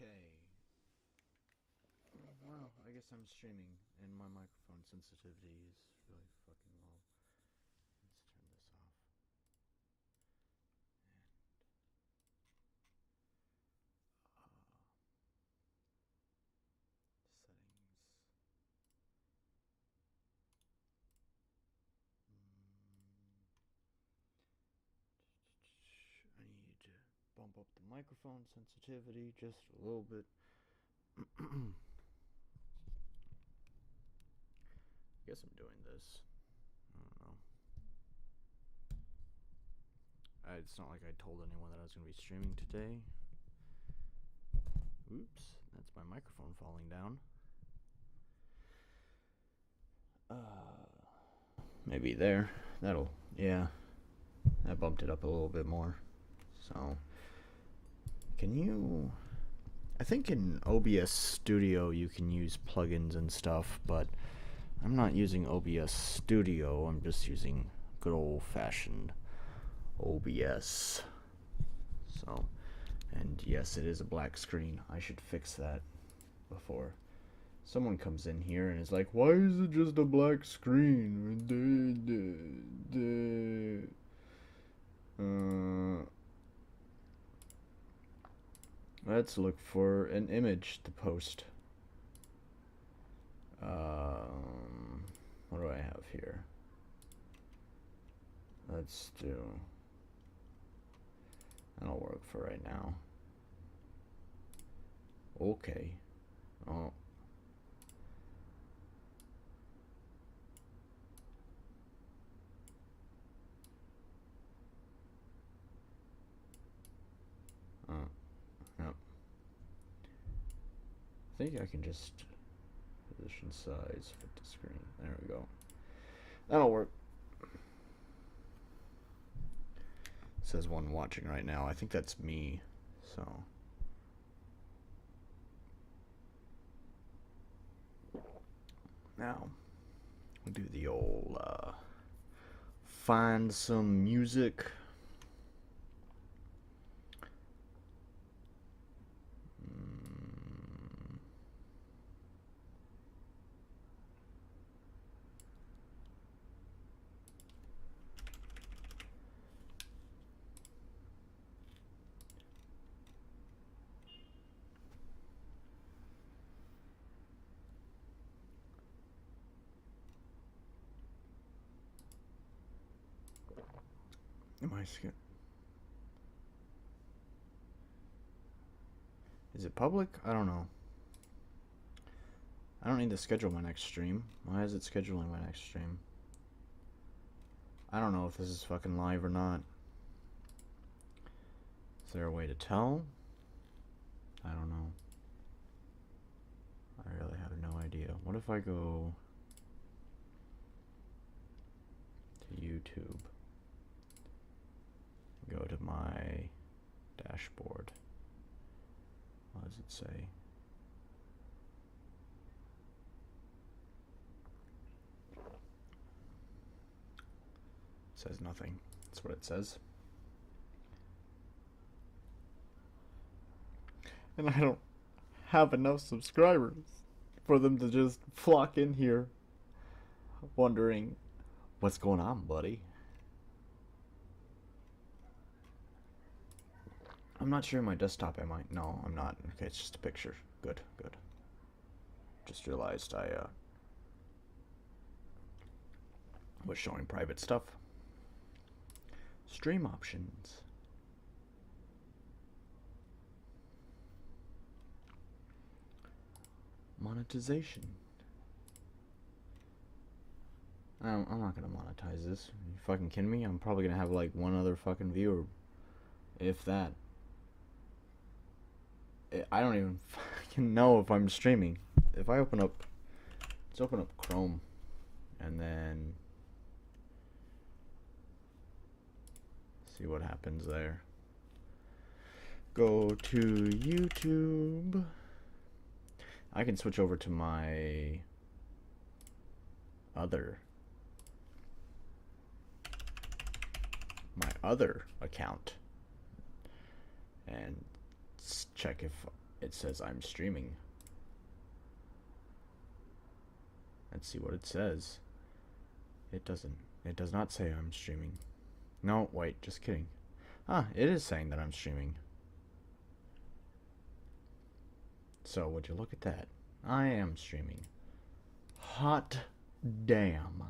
Okay. Well, I guess I'm streaming, and my microphone sensitivity is really fucking low. Let's turn this off. Settings. I need to bump up the microphone sensitivity just a little bit. I guess I'm doing this. I don't know. It's not like I told anyone that I was going to be streaming today. Oops, that's my microphone falling down. Maybe there. Yeah. I bumped it up a little bit more. So, I think in OBS Studio you can use plugins and stuff, but I'm not using OBS Studio. I'm just using good old-fashioned OBS. So, and yes, it is a black screen. I should fix that before someone comes in here and is like, why is it just a black screen? Let's look for an image to post. What do I have here? Let's do... That'll work for right now. Okay. Oh. Yep. I think I can just position size, fit the screen. There we go. That'll work. It says one watching right now. I think that's me. So. Now, we'll do the old find some music. Am I scared? Is it public? I don't know. I don't need to schedule my next stream. Why is it scheduling my next stream? I don't know if this is fucking live or not. Is there a way to tell? I don't know. I really have no idea. What if I go to YouTube? Go to my dashboard. What does it say? It says nothing. That's what it says. And I don't have enough subscribers for them to just flock in here wondering, what's going on, buddy? I'm not sure my desktop, am I? No, I'm not. Okay, it's just a picture. Good, good. Just realized I was showing private stuff. Stream options. Monetization. I'm not gonna monetize this. Are you fucking kidding me? I'm probably gonna have like one other fucking viewer, if that. I don't even fucking know if I'm streaming. If I open up, let's open up Chrome, and then see what happens there. Go to YouTube. I can switch over to my other account and check if it says I'm streaming. Let's see what it says. It doesn't. It does not say I'm streaming. No, wait, just kidding. Ah, it is saying that I'm streaming. So, would you look at that? I am streaming. Hot damn.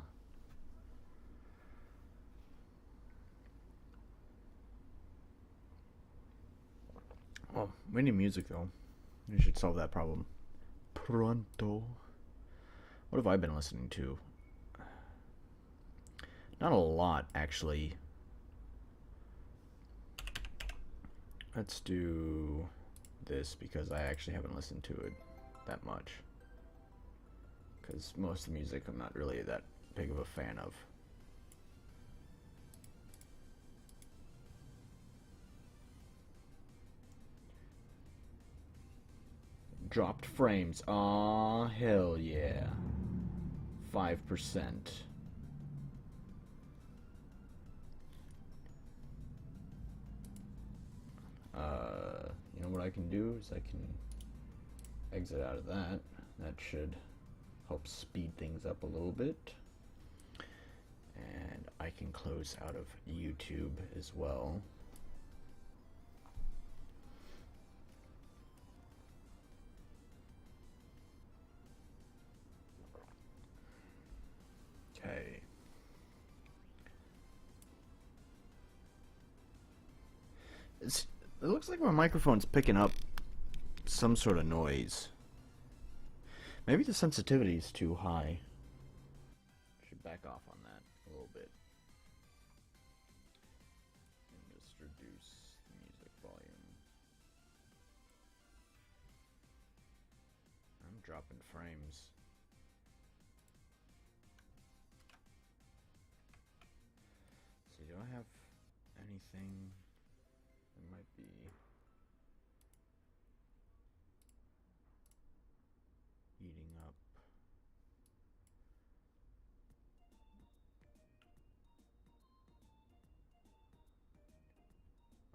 Well, we need music though. We should solve that problem. Pronto. What have I been listening to? Not a lot, actually. Let's do this because I actually haven't listened to it that much. Because most of the music I'm not really that big of a fan of. Dropped frames. Aw, hell yeah. 5%. You know what I can do is I can exit out of that. That should help speed things up a little bit. And I can close out of YouTube as well. Okay. It looks like my microphone's picking up some sort of noise. Maybe the sensitivity is too high. I should back off on that a little bit. And just reduce the music volume. I'm dropping frames. So do I have anything that might be heating up?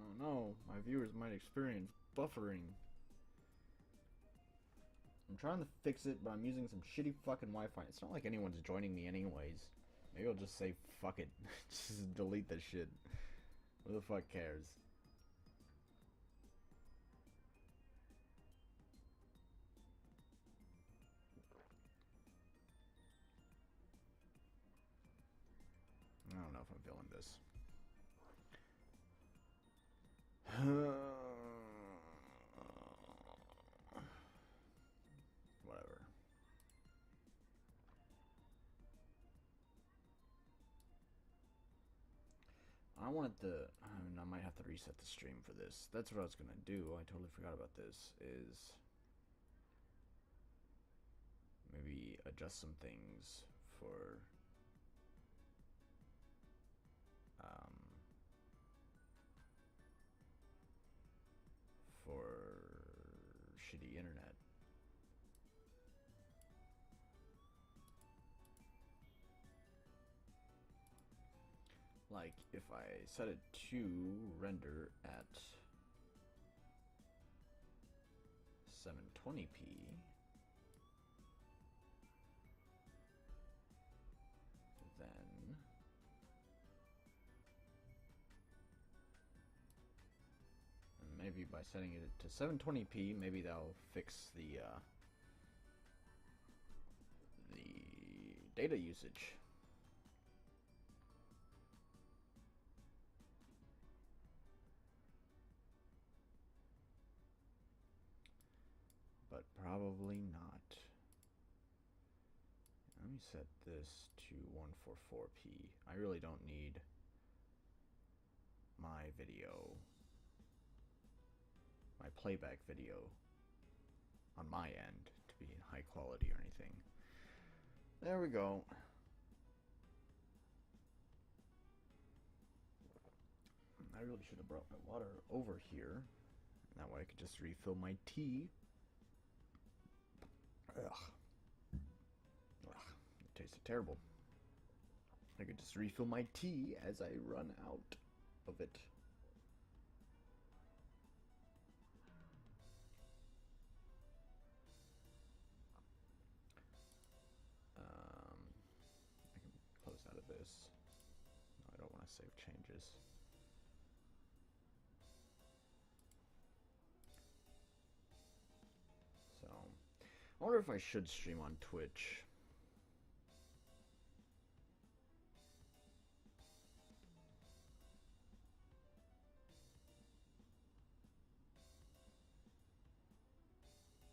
Oh no, my viewers might experience buffering. I'm trying to fix it, but I'm using some shitty fucking Wi-Fi. It's not like anyone's joining me anyways. Maybe I'll just say fuck it. Just delete this shit. Who the fuck cares? I don't know if I'm feeling this. Whatever. I wanted to. I might have to reset the stream for this. That's what I was gonna do. I totally forgot about this. Is maybe adjust some things for for shitty internet. Like if I set it to render at 720p, then maybe by setting it to 720p, maybe that'll fix the data usage. But probably not. Let me set this to 144p. I really don't need my playback video on my end to be in high quality or anything. There we go. I really should have brought my water over here. That way I could just refill my tea. Ugh. It tasted terrible. I could just refill my tea as I run out of it. changes. No, I don't want to save changes. So, I wonder if I should stream on Twitch.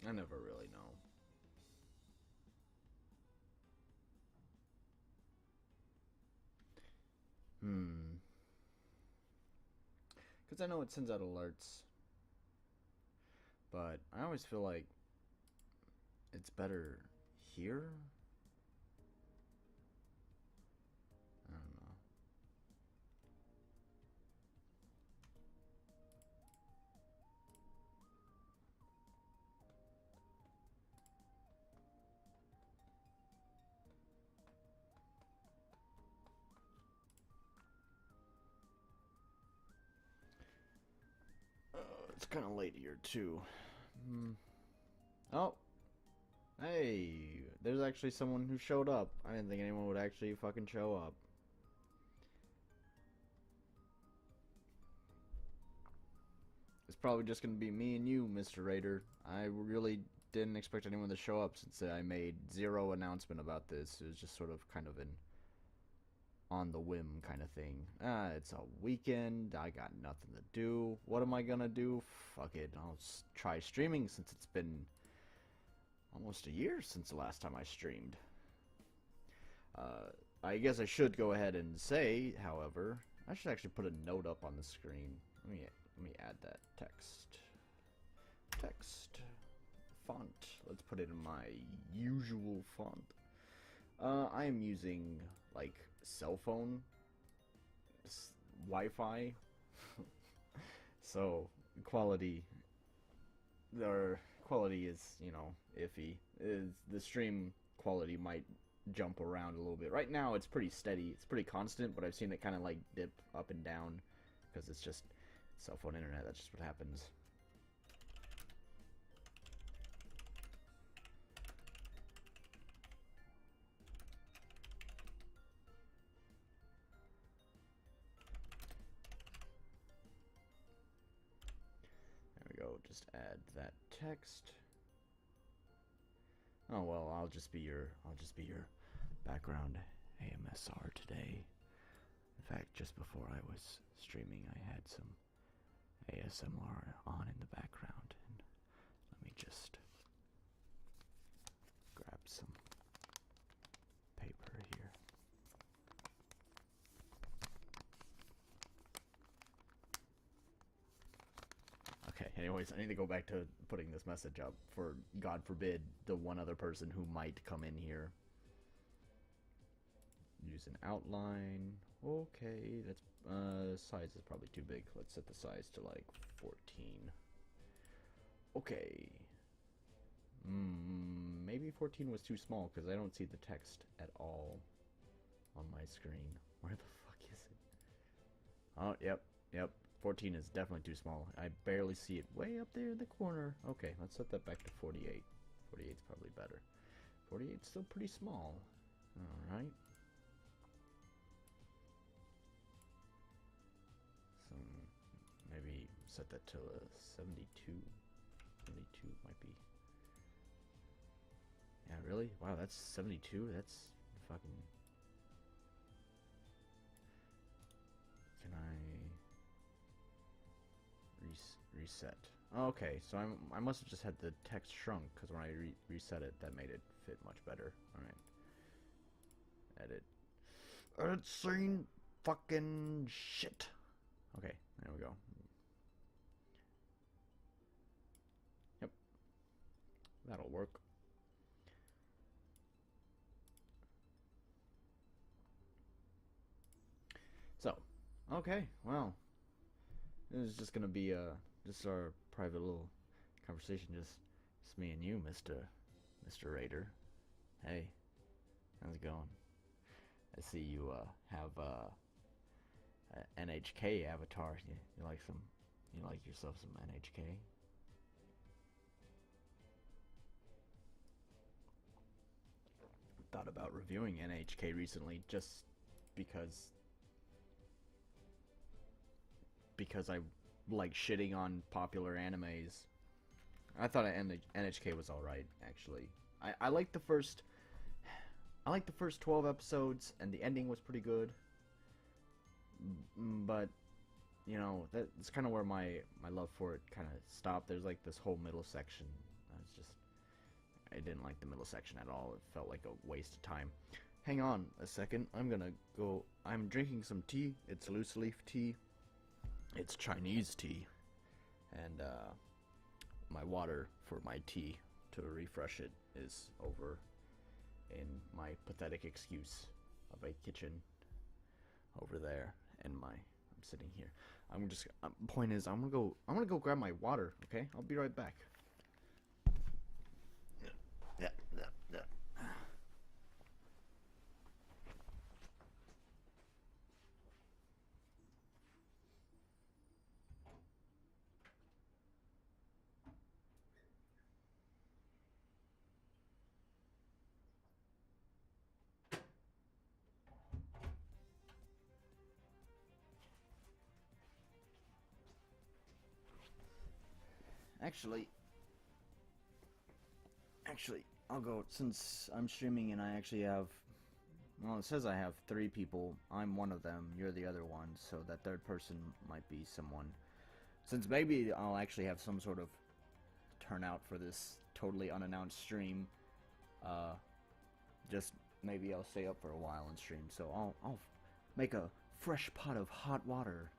I never really know. Because I know it sends out alerts. But I always feel like it's better here. I don't know. It's kind of late here too. Oh, hey, there's actually someone who showed up. I didn't think anyone would actually fucking show up. It's probably just gonna be me and you, Mr. Raider. I really didn't expect anyone to show up since I made zero announcement about this. It was just sort of kind of an on the whim kind of thing. It's a weekend. I got nothing to do. What am I gonna do? Fuck it. I'll try streaming since it's been almost a year since the last time I streamed. I guess I should go ahead and say, however, I should actually put a note up on the screen. Let me add that text. Text. Font. Let's put it in my usual font. I am using, like, cell phone Wi-Fi. So, quality is, you know, iffy. The stream quality might jump around a little bit. Right now, it's pretty steady. It's pretty constant, but I've seen it kind of, like, dip up and down because it's just cell phone internet. That's just what happens. Just add that text. Oh well, I'll just be your background AMSR today. In fact, just before I was streaming, I had some ASMR on in the background, and let me just grab some paper here. Okay, anyways, I need to go back to putting this message up for, God forbid, the one other person who might come in here. Use an outline. Okay, that's, size is probably too big. Let's set the size to, like, 14. Okay. Maybe 14 was too small, because I don't see the text at all on my screen. Where the fuck is it? Oh, yep. 14 is definitely too small. I barely see it way up there in the corner. Okay, let's set that back to 48. 48 is probably better. 48 is still pretty small. Alright. So, maybe set that to a 72. 72 might be... Yeah, really? Wow, that's 72? That's fucking... Can I... reset. Oh, okay, so I must have just had the text shrunk, because when I reset it, that made it fit much better. Alright. Edit. Edit scene. Fucking shit. Okay, there we go. Yep. That'll work. So, okay, well. This is just gonna be just our private little conversation, just me and you, Mr. Raider. Hey, how's it going? I see you have a NHK avatar. You like some? You like yourself some NHK? Thought about reviewing NHK recently, just because I like shitting on popular animes. I thought NHK was alright, actually. I liked the first 12 episodes, and the ending was pretty good. But, you know, that's kind of where my love for it kind of stopped. There's like this whole middle section. I didn't like the middle section at all. It felt like a waste of time. Hang on a second. I'm drinking some tea. It's loose leaf tea. It's Chinese tea. And, my water for my tea to refresh it is over in my pathetic excuse of a kitchen over there, and I'm sitting here. Point is, I'm gonna go grab my water. Okay, I'll be right back. Yeah. Actually, I'll go, since I'm streaming and I actually have, well, it says I have 3 people. I'm one of them, you're the other one, so that third person might be someone. Since maybe I'll actually have some sort of turnout for this totally unannounced stream, just maybe I'll stay up for a while and stream, so I'll make a fresh pot of hot water.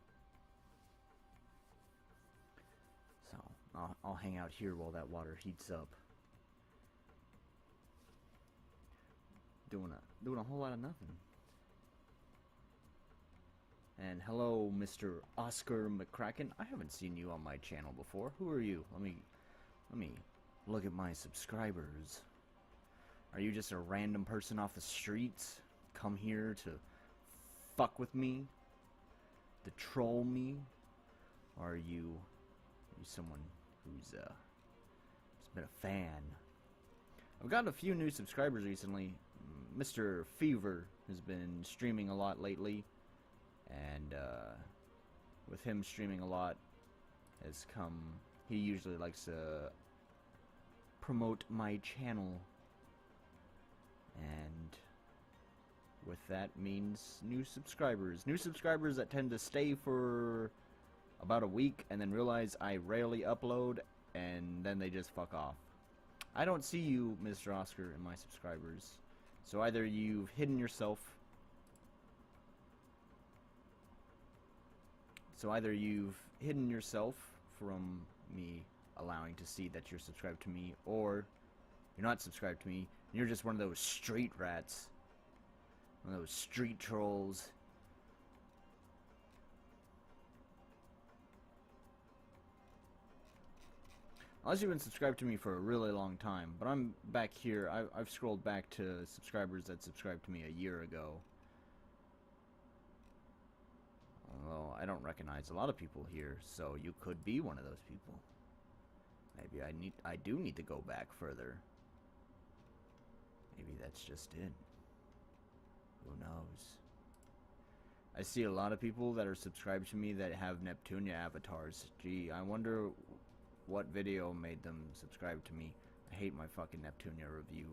So, I'll hang out here while that water heats up. Doing a whole lot of nothing. And hello, Mr. Oscar McCracken. I haven't seen you on my channel before. Who are you? Let me look at my subscribers. Are you just a random person off the streets? Come here to fuck with me? To troll me? Or are you someone who's been a fan? I've gotten a few new subscribers recently. Mr. Fever has been streaming a lot lately, and with him streaming a lot has come, he usually likes to promote my channel, and with that means new subscribers that tend to stay for about a week and then realize I rarely upload, and then they just fuck off. I don't see you, Mr. Oscar, in my subscribers. So either you've hidden yourself. From me allowing to see that you're subscribed to me, or you're not subscribed to me, and you're just one of those street rats. One of those street trolls. Unless you've been subscribed to me for a really long time, but I'm back here. I've scrolled back to subscribers that subscribed to me a year ago. Although I don't recognize a lot of people here, so you could be one of those people. Maybe I do need to go back further. Maybe that's just it. Who knows? I see a lot of people that are subscribed to me that have Neptunia avatars. Gee, I wonder what video made them subscribe to me. I hate my fucking Neptunia review.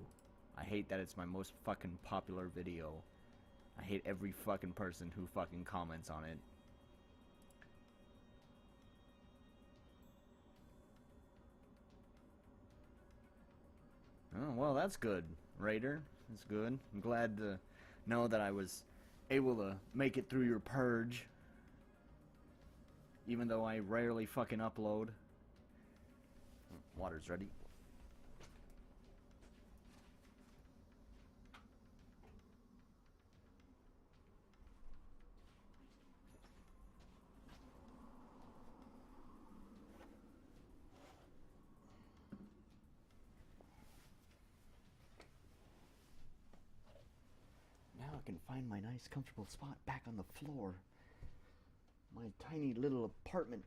I hate that it's my most fucking popular video. I hate every fucking person who fucking comments on it. Oh, well, that's good, Raider. That's good. I'm glad to know that I was able to make it through your purge. Even though I rarely fucking upload. Water's ready. Now I can find my nice comfortable spot back on the floor. My tiny little apartment.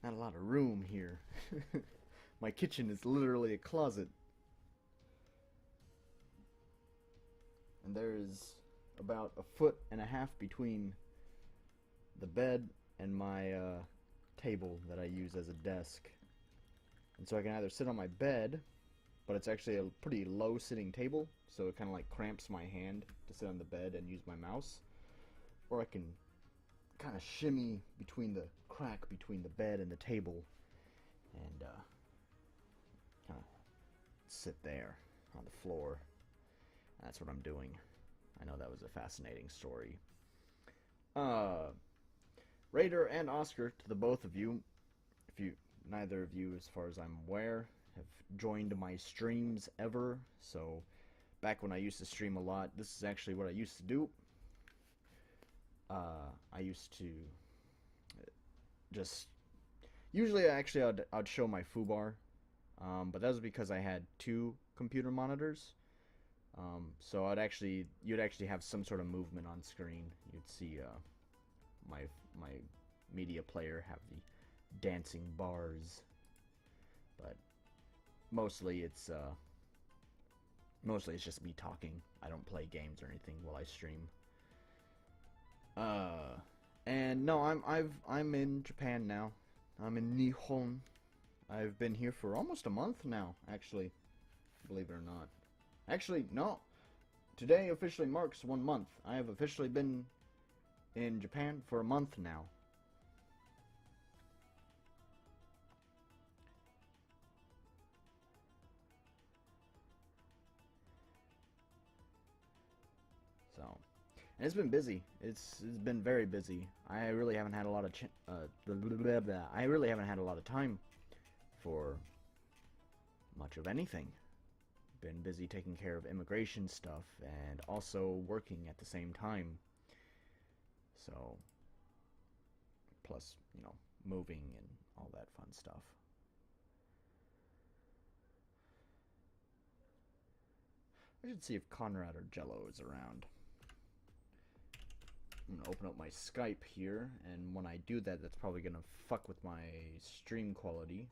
Not a lot of room here. My kitchen is literally a closet. and there's about a foot and a half between the bed and my table that I use as a desk. And so I can either sit on my bed, but it's actually a pretty low sitting table, so it kind of like cramps my hand to sit on the bed and use my mouse. Or I can kind of shimmy between the crack between the bed and the table and kind of sit there on the floor. That's what I'm doing. I know that was a fascinating story. Raider and Oscar, to the both of you, if you, neither of you, as far as I'm aware, have joined my streams ever, so back when I used to stream a lot, this is actually what I used to do. I used to just usually I'd show my foobar, but that was because I had two computer monitors. So you'd actually have some sort of movement on screen. You'd see my media player have the dancing bars, but mostly it's just me talking. I don't play games or anything while I stream. And no, I'm in Japan now. I'm in Nippon. I've been here for almost a month now, actually. Believe it or not. Actually, no. Today officially marks 1 month. I have officially been in Japan for a month now. So, and it's been busy. It's been very busy. I really haven't had a lot of I really haven't had a lot of time for much of anything. Been busy taking care of immigration stuff and also working at the same time. So, plus, moving and all that fun stuff. I should see if Conrad or Jello is around. I'm gonna open up my Skype here, and when I do that, that's probably gonna fuck with my stream quality.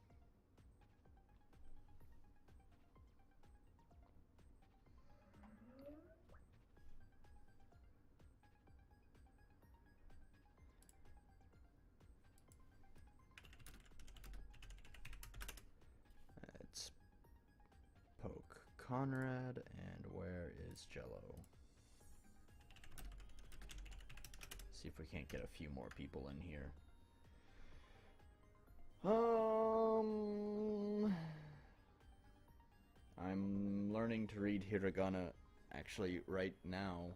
Let's poke Conrad, and where is Jello? See if we can't get a few more people in here. I'm learning to read hiragana actually right now.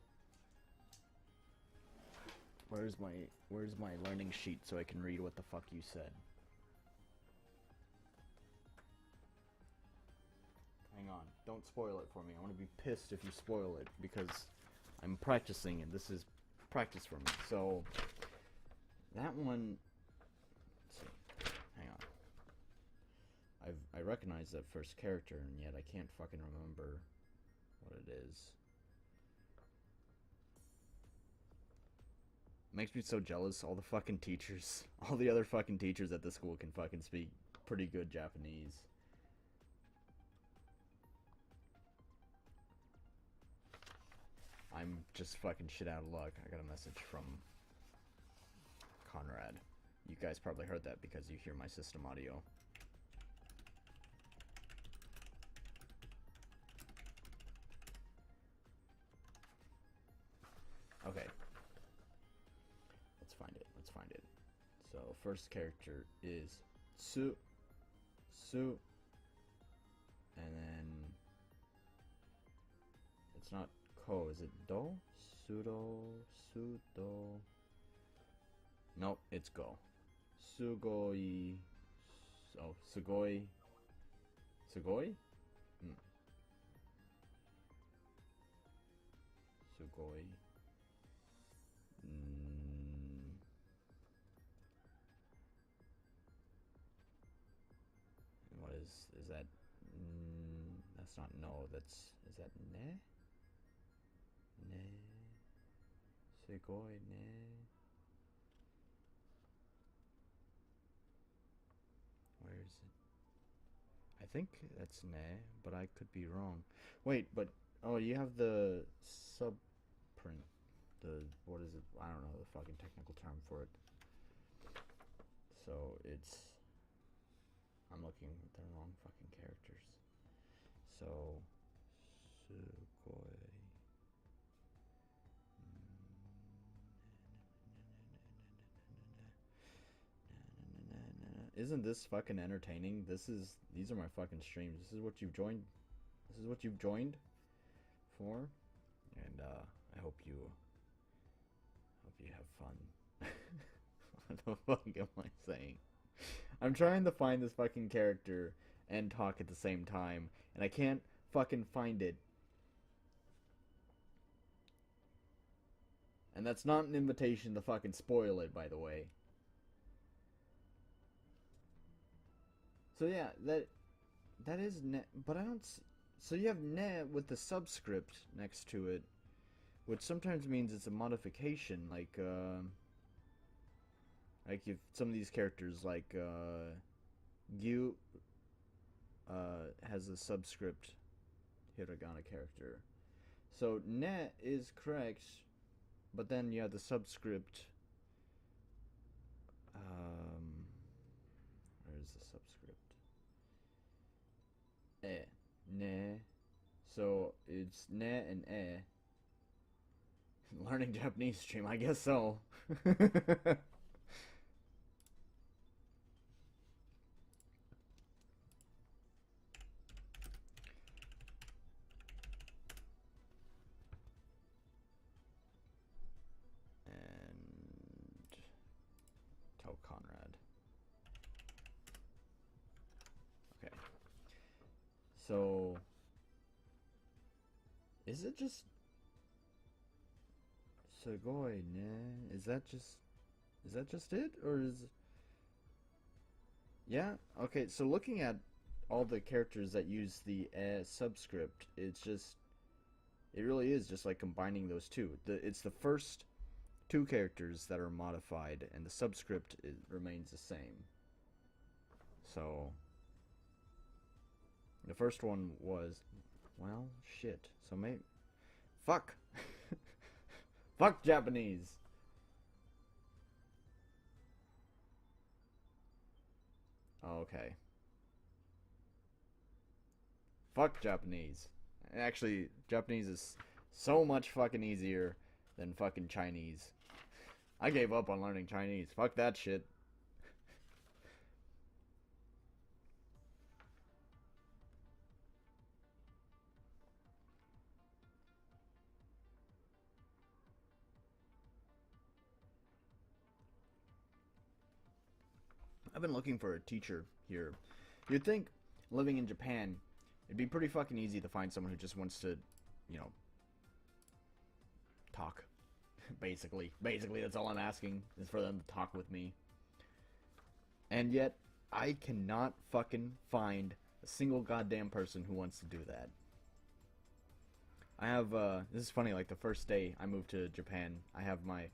Where's my learning sheet so I can read what the fuck you said? Hang on, don't spoil it for me. I want to be pissed if you spoil it because I'm practicing and this is practice for me. So that one, let's see. Hang on. I recognize that first character and yet I can't fucking remember what it is. Makes me so jealous. All the fucking teachers, all the other fucking teachers at the school can fucking speak pretty good Japanese. I'm just fucking shit out of luck. I got a message from Conrad. You guys probably heard that because you hear my system audio. Okay. Let's find it. Let's find it. So, first character is Su. And then it's not Ko, is it Do? Sudo. Nope, it's Go. Sugoi. Oh, Sugoi. Sugoi? Sugoi. What is that? That's not no, is that ne? Ne. Sugoi ne. Where is it? I think that's ne, but I could be wrong. Wait, but Oh, you have the sub print. The what is it? I don't know the fucking technical term for it. So it's I'm looking at the wrong fucking characters. So Sugoi. Isn't this fucking entertaining? These are my fucking streams. This is what you've joined. This is what you've joined for, and I hope you have fun. What the fuck am I saying? I'm trying to find this fucking character and talk at the same time, and I can't fucking find it. And that's not an invitation to fucking spoil it, by the way. So yeah, that is net, but I don't. So you have net with the subscript next to it, which sometimes means it's a modification, like if some of these characters, like Gyu, has a subscript hiragana character. So net is correct, but then you have the subscript. Um, where's the subscript? Ne. So it's ne and Learning Japanese stream, I guess so. And tell Conrad. Okay. So is it just Sugoi ne? Is that just it, or is yeah? Okay, so looking at all the characters that use the subscript, it really is just like combining those two. It's the first two characters that are modified, and the subscript remains the same. So the first one was, well, shit. So maybe, fuck, fuck Japanese. Oh, okay. Fuck Japanese. Actually, Japanese is so much fucking easier than fucking Chinese. I gave up on learning Chinese. Fuck that shit. I've been looking for a teacher here. You'd think living in Japan, it'd be pretty fucking easy to find someone who just wants to, you know, talk. Basically, that's all I'm asking is for them to talk with me. And yet, I cannot fucking find a single goddamn person who wants to do that. I have, this is funny, like the first day I moved to Japan, I have my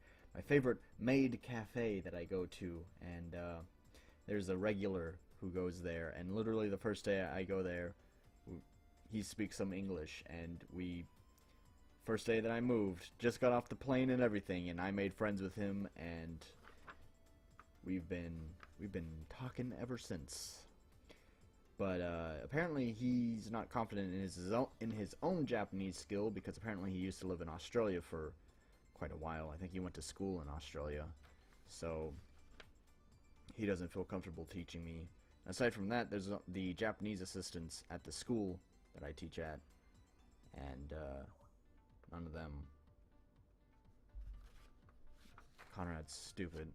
favorite maid cafe that I go to, and, there's a regular who goes there, and literally the first day I go there, he speaks some English, and first day that I moved, just got off the plane and everything, and I made friends with him, and we've been talking ever since. But apparently he's not confident in his own Japanese skill, because apparently he used to live in Australia for quite a while. I think he went to school in Australia, so he doesn't feel comfortable teaching me. Aside from that, there's the Japanese assistants at the school that I teach at, and none of them. Conrad's stupid.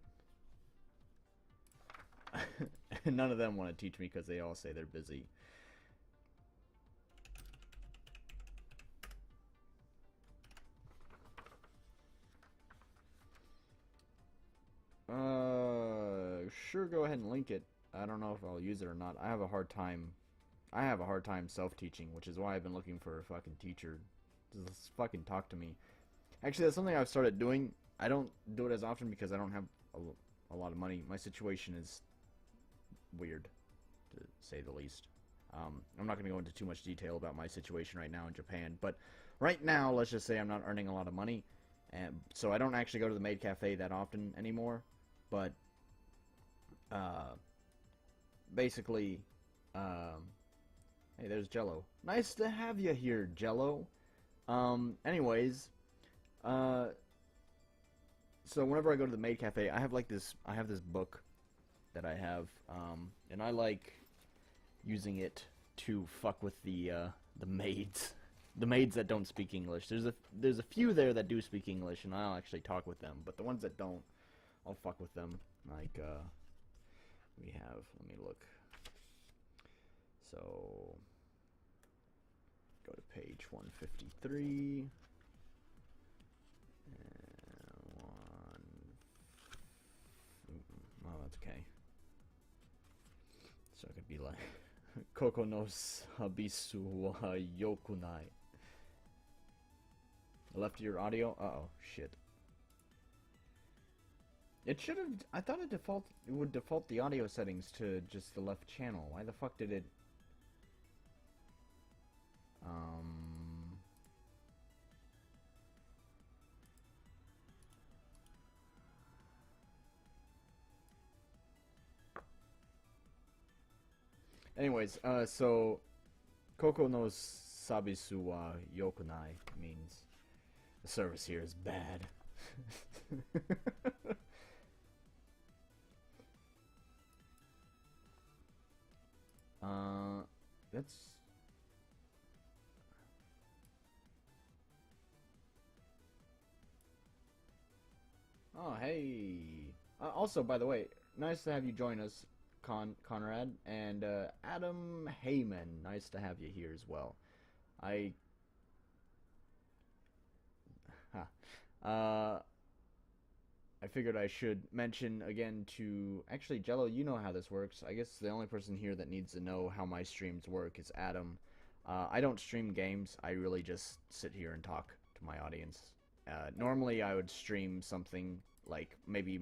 None of them want to teach me because they all say they're busy. Sure, go ahead and link it. I don't know if I'll use it or not. I have a hard time self-teaching, which is why I've been looking for a fucking teacher. Just fucking talk to me. Actually, that's something I've started doing. I don't do it as often because I don't have a lot of money. My situation is weird, to say the least. I'm not going to go into too much detail about my situation right now in Japan, but right now, let's just say I'm not earning a lot of money, and so I don't actually go to the maid cafe that often anymore. But uh, basically, um, hey, there's Jello. Nice to have you here, Jello. Anyways, uh, so whenever I go to the maid cafe, I have like this. I have this book that I have, and I like using it to fuck with the maids, the maids that don't speak English. There's a few there that do speak English, and I'll actually talk with them. But the ones that don't, I'll fuck with them. Like we have. Let me look. So go to page 153. And one. Oh, that's okay. So it could be like Koko no sabisu wa yokunai. Left your audio? Uh-oh, shit. It should have. I thought it would default the audio settings to just the left channel. Why the fuck did it? Anyways, so Koko no sabisu wa yokunai means the service here is bad. That's... Oh, hey. Also, by the way, nice to have you join us, Conrad, and Adam Heyman. Nice to have you here as well. I... Huh. Uh, I figured I should mention again to... Actually, Jello, you know how this works. I guess the only person here that needs to know how my streams work is Adam. I don't stream games. I really just sit here and talk to my audience. Normally, I would stream something like maybe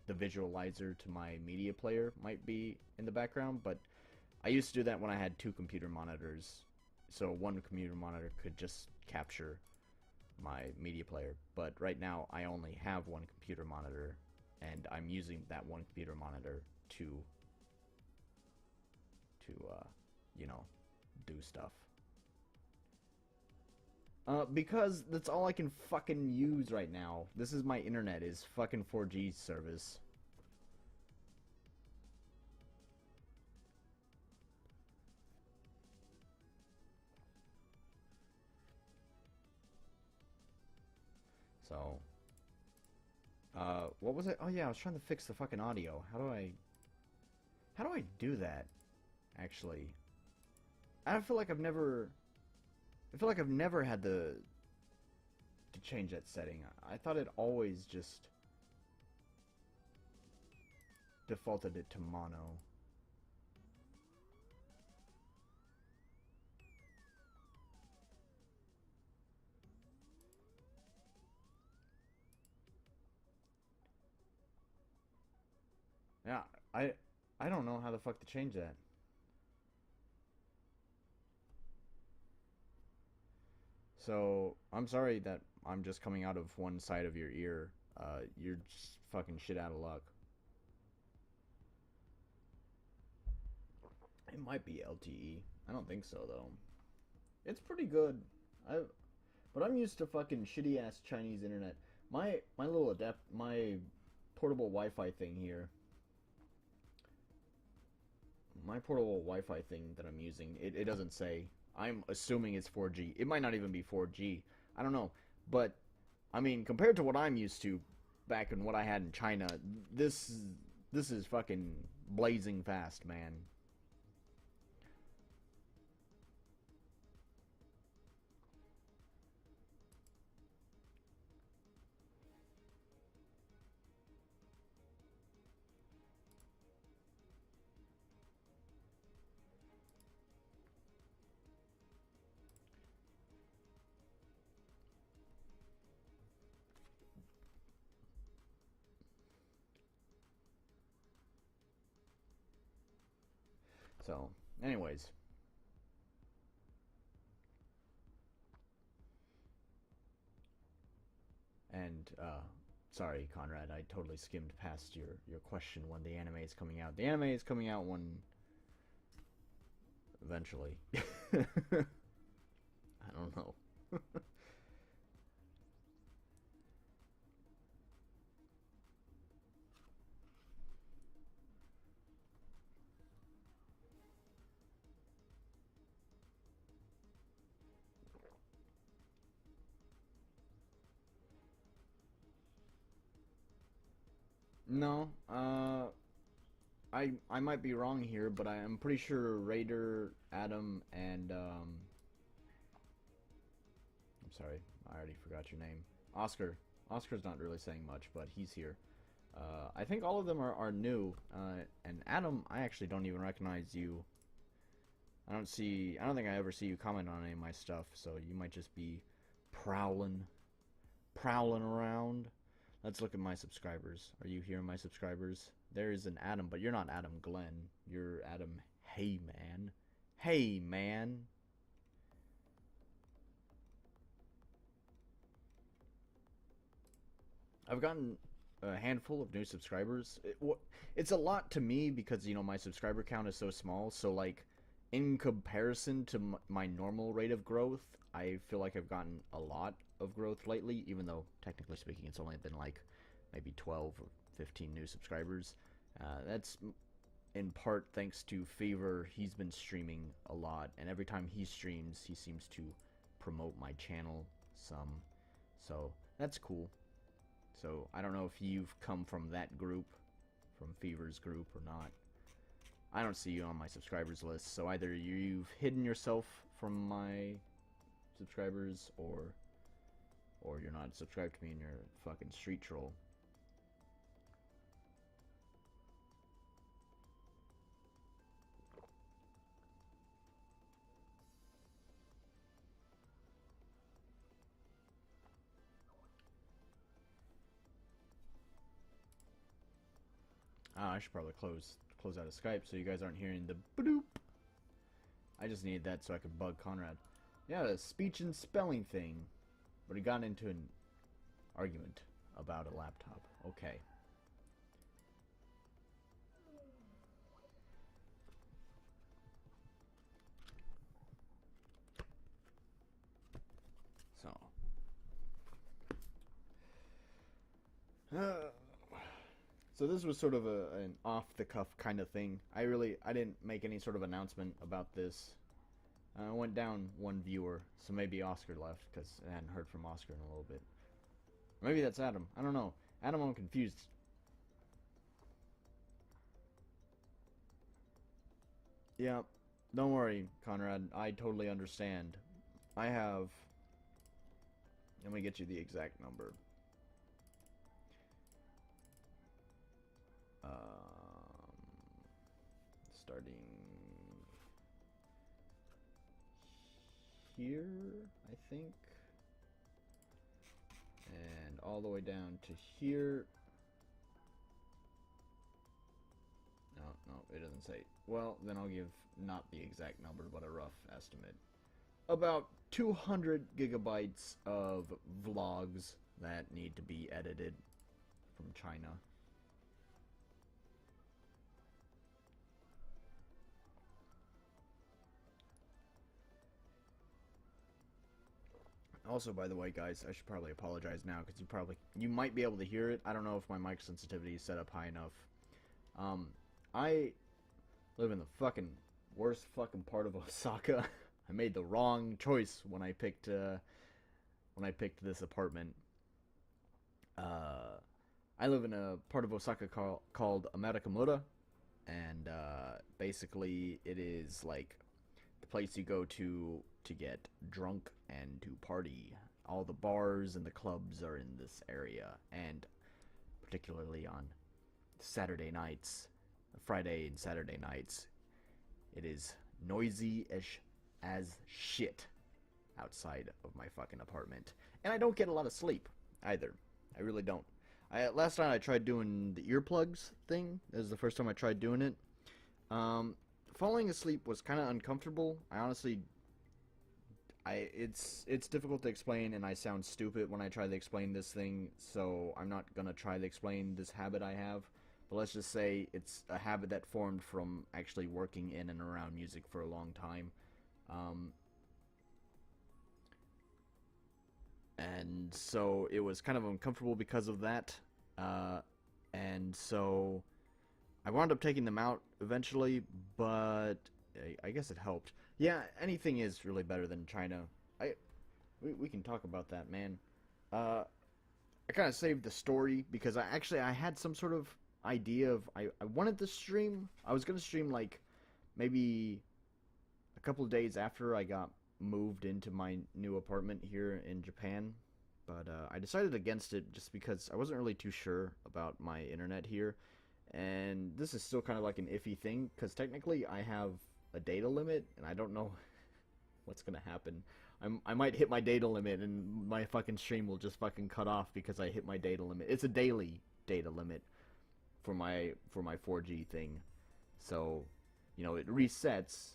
the visualizer to my media player might be in the background, but I used to do that when I had two computer monitors, so one computer monitor could just capture my media player. But right now, I only have one computer monitor, and I'm using that one computer monitor to you know, do stuff. Because that's all I can fucking use right now. This is my internet, is fucking 4G service. So, what was it? Oh yeah, I was trying to fix the fucking audio. How do I do that? Actually, I feel like I've never had to change that setting. I thought it always just defaulted it to mono. Yeah, I don't know how the fuck to change that. So, I'm sorry that I'm just coming out of one side of your ear. You're just fucking shit out of luck. It might be LTE. I don't think so, though. It's pretty good. But I'm used to fucking shitty ass Chinese internet. My portable Wi-Fi thing here. My portable Wi-Fi thing that I'm using, it doesn't say. I'm assuming it's 4G. It might not even be 4G. I don't know. But, I mean, compared to what I'm used to back in what I had in China, this is fucking blazing fast, man. So, Anyways. And, sorry, Conrad, I totally skimmed past your question when the anime is coming out. The anime is coming out when... eventually. I don't know. No, I might be wrong here, but I am pretty sure Raider, Adam, and I'm sorry, I already forgot your name. Oscar. Oscar's not really saying much, but he's here. I think all of them are new. And Adam, I actually don't even recognize you. I don't think I ever see you comment on any of my stuff, so you might just be prowling around. Let's look at my subscribers. Are you here, my subscribers? There is an Adam, but you're not Adam Glenn. You're Adam Hey Man. Hey Man. I've gotten a handful of new subscribers. It's a lot to me because, my subscriber count is so small. So, like, in comparison to my normal rate of growth, I feel like I've gotten a lot of growth lately, even though, technically speaking, it's only been, like, maybe 12 or 15 new subscribers. That's in part thanks to Fever. He's been streaming a lot, and every time he streams, he seems to promote my channel some. So, that's cool. So, I don't know if you've come from that group, from Fever's group, or not. I don't see you on my subscribers list, so either you've hidden yourself from my subscribers, or you're not subscribed to me and you're a fucking street troll. I should probably close out of Skype so you guys aren't hearing the bloop. I just needed that so I could bug Conrad. Yeah, the speech and spelling thing. But he got into an argument about a laptop. Okay. So. So this was sort of an off-the-cuff kind of thing. I didn't make any sort of announcement about this. I went down one viewer, so maybe Oscar left, because I hadn't heard from Oscar in a little bit. Or maybe that's Adam. I don't know. Adam, I'm confused. Yeah, don't worry, Conrad. I totally understand. I have... Let me get you the exact number. Starting here, I think, and all the way down to here. No, it doesn't say. Well, then I'll give not the exact number, but a rough estimate. About 200 gigabytes of vlogs that need to be edited from China. Also, by the way, guys, I should probably apologize now because you might be able to hear it. I don't know if my mic sensitivity is set up high enough. I live in the fucking worst fucking part of Osaka. I made the wrong choice when I picked this apartment. I live in a part of Osaka called Amerikamura, and basically it is like the place you go to get drunk and to party. All the bars and the clubs are in this area, and particularly on Saturday nights, Friday and Saturday nights, it is noisy as shit outside of my fucking apartment. And I don't get a lot of sleep either. I really don't. Last night I tried doing the earplugs thing. This is the first time I tried doing it. falling asleep was kind of uncomfortable. I honestly, it's difficult to explain, and I sound stupid when I try to explain this thing. So I'm not gonna try to explain this habit I have. But let's just say it's a habit that formed from actually working in and around music for a long time. Um, and so it was kind of uncomfortable because of that. Uh, and so I wound up taking them out eventually, but I guess it helped. Yeah, anything is really better than China. We can talk about that, man. Uh, I kind of saved the story because I had some sort of idea of I wanted to stream. I was gonna stream like maybe a couple of days after I got moved into my new apartment here in Japan, but I decided against it just because I wasn't really too sure about my internet here, and this is still kind of like an iffy thing because technically I have a data limit, and I don't know what's gonna happen. I might hit my data limit, and my fucking stream will just fucking cut off because I hit my data limit. It's a daily data limit for my 4G thing, so it resets.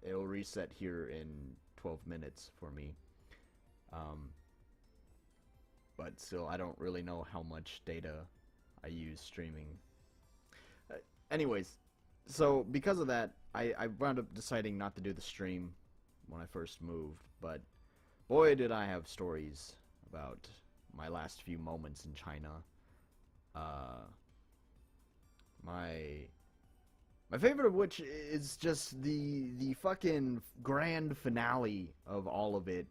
It'll reset here in 12 minutes for me. Um, but still, I don't really know how much data I use streaming. Anyways, so because of that, I wound up deciding not to do the stream when I first moved. But boy, did I have stories about my last few moments in China. Uh, my My favorite of which is just the fucking grand finale of all of it,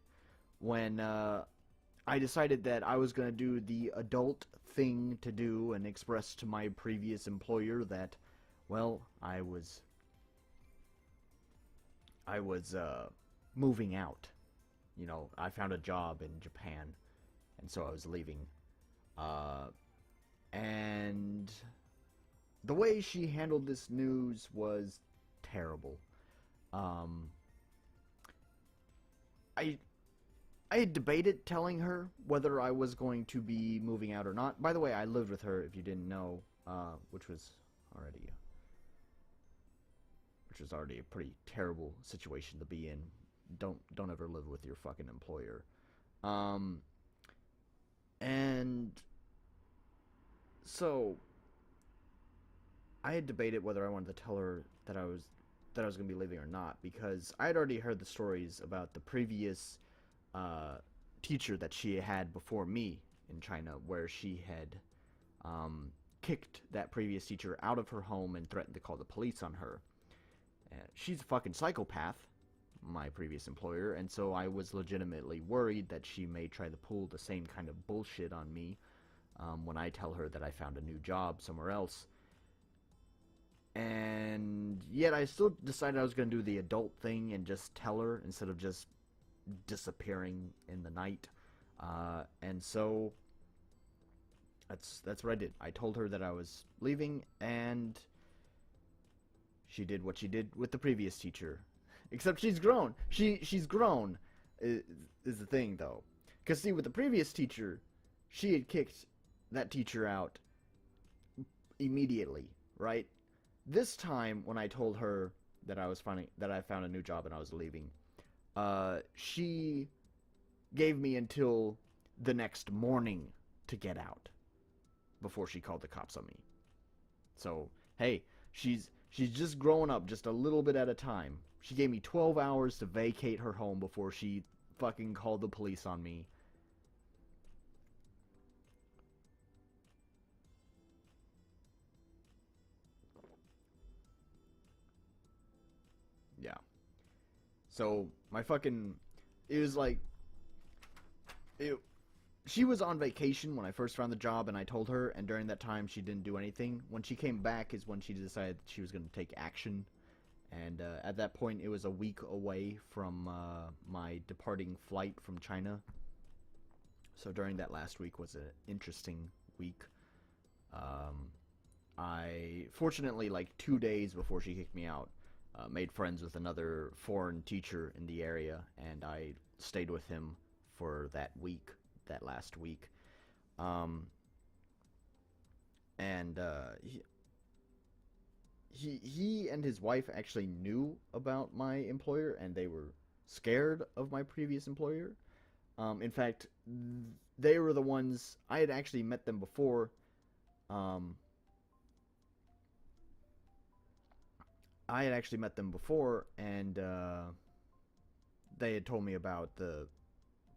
when I decided that I was gonna do the adult thing to do and express to my previous employer that, well, I was moving out. I found a job in Japan, and so I was leaving. Uh, and the way she handled this news was terrible. Um, I I debated telling her whether I was going to be moving out or not. By the way, I lived with her, if you didn't know, which was already a pretty terrible situation to be in. Don't ever live with your fucking employer. Um, and so I had debated whether I wanted to tell her that I was going to be leaving or not, because I had already heard the stories about the previous uh, teacher that she had before me in China, where she had kicked that previous teacher out of her home and threatened to call the police on her. She's a fucking psychopath, my previous employer, and so I was legitimately worried that she may try to pull the same kind of bullshit on me when I tell her that I found a new job somewhere else. And yet I still decided I was going to do the adult thing and just tell her instead of just disappearing in the night. And so that's what I did. I told her that I was leaving, and she did what she did with the previous teacher. Except she's grown. She's grown is the thing, though. Because, see, with the previous teacher, she had kicked that teacher out immediately, right? This time, when I told her that I found a new job and I was leaving, she gave me until the next morning to get out before she called the cops on me. So, hey, she's just growing up just a little bit at a time. She gave me 12 hours to vacate her home before she fucking called the police on me. Yeah. So, it was like, it, she was on vacation when I first found the job, and I told her, and during that time she didn't do anything. When she came back is when she decided that she was going to take action, and at that point it was a week away from my departing flight from China. So during that last week was an interesting week. I, fortunately, like 2 days before she kicked me out, made friends with another foreign teacher in the area, and I stayed with him for that last week. Um, and he and his wife actually knew about my employer, and they were scared of my previous employer. In fact, they were the ones I had actually met them before. Um, I had actually met them before, and they had told me about the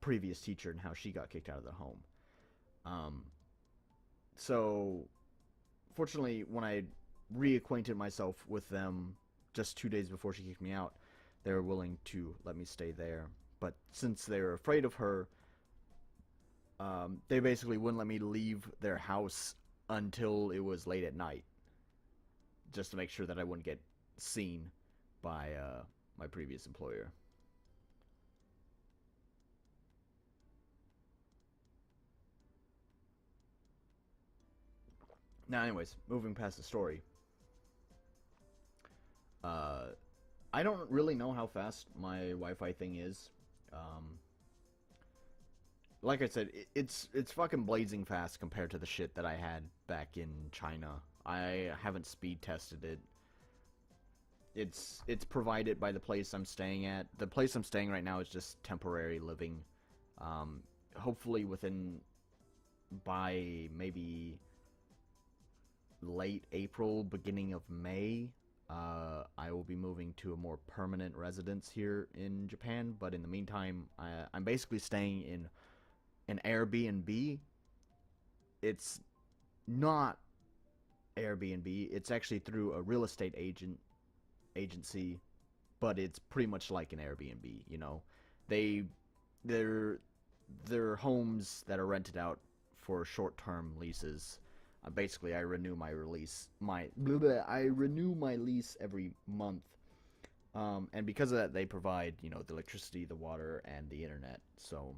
previous teacher and how she got kicked out of the home. Um, so, fortunately, when I reacquainted myself with them just 2 days before she kicked me out, they were willing to let me stay there. But since they were afraid of her, they basically wouldn't let me leave their house until it was late at night, just to make sure that I wouldn't get seen by my previous employer. Now, anyways, moving past the story, uh, I don't really know how fast my Wi-Fi thing is. Um, like I said, it's fucking blazing fast compared to the shit that I had back in China. I haven't speed tested it. It's provided by the place I'm staying at. The place I'm staying right now is just temporary living. Um, Hopefully within by maybe late April, beginning of May, I will be moving to a more permanent residence here in Japan. But in the meantime, I'm basically staying in an Airbnb. It's not Airbnb. It's actually through a real estate agency, but it's pretty much like an Airbnb. You know, they they're they're homes that are rented out for short-term leases. Basically, I renew my release my blah, blah, I renew my lease every month, and because of that, they provide the electricity, the water, and the internet. So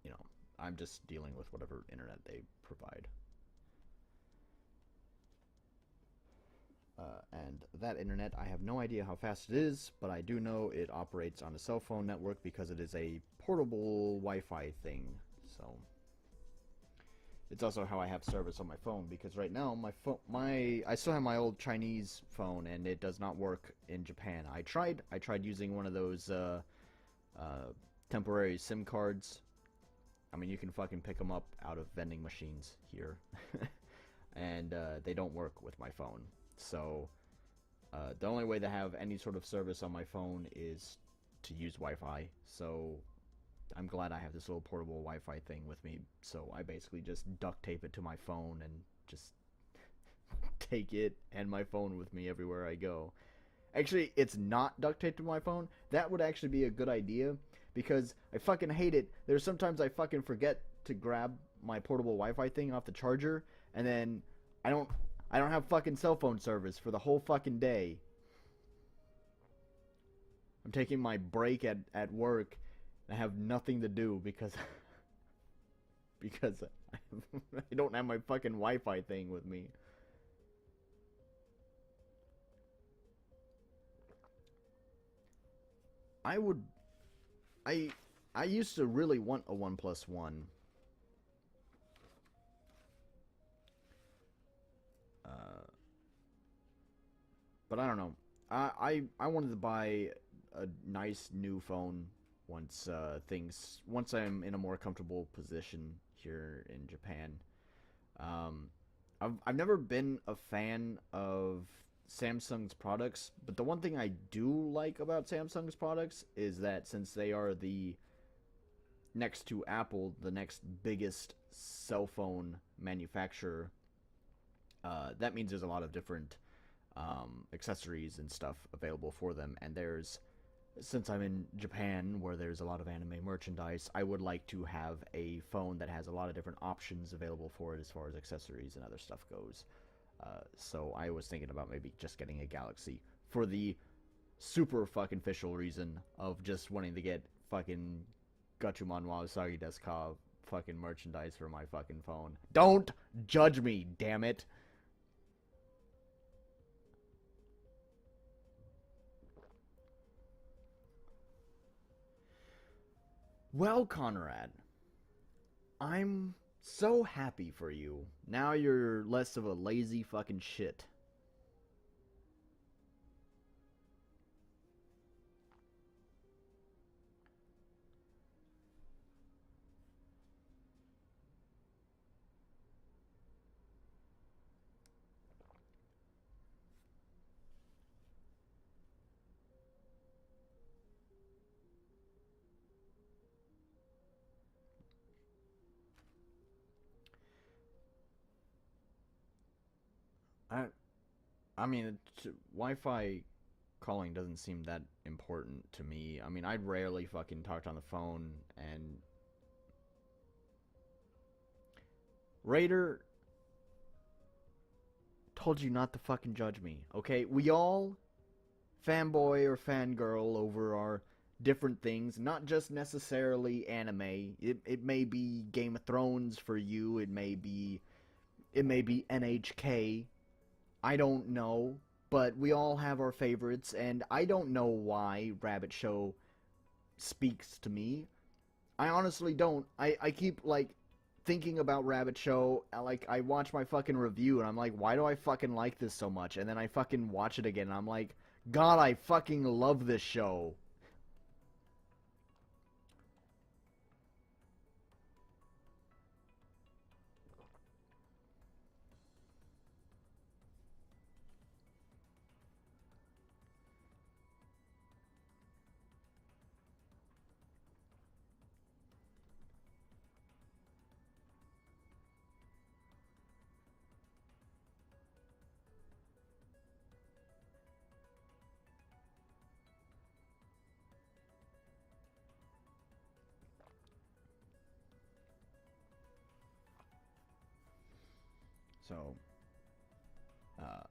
you know, I'm just dealing with whatever internet they provide. And that internet, I have no idea how fast it is, but I do know it operates on a cell phone network because it is a portable Wi-Fi thing. So it's also how I have service on my phone, because right now I still have my old Chinese phone and it does not work in Japan. I tried using one of those uh, temporary SIM cards. I mean, you can fucking pick them up out of vending machines here, and they don't work with my phone. So the only way to have any sort of service on my phone is to use Wi-Fi. So I'm glad I have this little portable Wi-Fi thing with me. So I basically just duct tape it to my phone and just take it and my phone with me everywhere I go. Actually, it's not duct taped to my phone. That would actually be a good idea, because I fucking hate it. There's sometimes I fucking forget to grab my portable Wi-Fi thing off the charger, and then I don't I don't have fucking cell phone service for the whole fucking day. I'm taking my break at work and I have nothing to do because because I don't have my fucking Wi-Fi thing with me. I would I I used to really want a One Plus One. Uh, but I don't know. I wanted to buy a nice new phone once I'm in a more comfortable position here in Japan. Um, I've never been a fan of Samsung's products, but the one thing I do like about Samsung's products is that since they are the next to Apple, the next biggest cell phone manufacturer, that means there's a lot of different accessories and stuff available for them. And since I'm in Japan, where there's a lot of anime merchandise, I would like to have a phone that has a lot of different options available for it as far as accessories and other stuff goes. So I was thinking about maybe just getting a Galaxy for the super fucking official reason of just wanting to get fucking Gachumon wa Usagi desu ka fucking merchandise for my fucking phone. Don't judge me, damn it. Well, Conrad, I'm so happy for you. Now you're less of a lazy fucking shit. I mean, Wi-Fi calling doesn't seem that important to me. I mean, I rarely fucking talked on the phone, and Raider told you not to fucking judge me, okay? We all fanboy or fangirl over our different things, not just necessarily anime. It may be Game of Thrones for you, it may be NHK. I don't know, but we all have our favorites, and I don't know why Rabbit Show speaks to me. I honestly don't. I keep like thinking about Rabbit Show. Like I watch my fucking review and I'm like, why do I fucking like this so much? And then I fucking watch it again and I'm like, God, I fucking love this show. So, uh,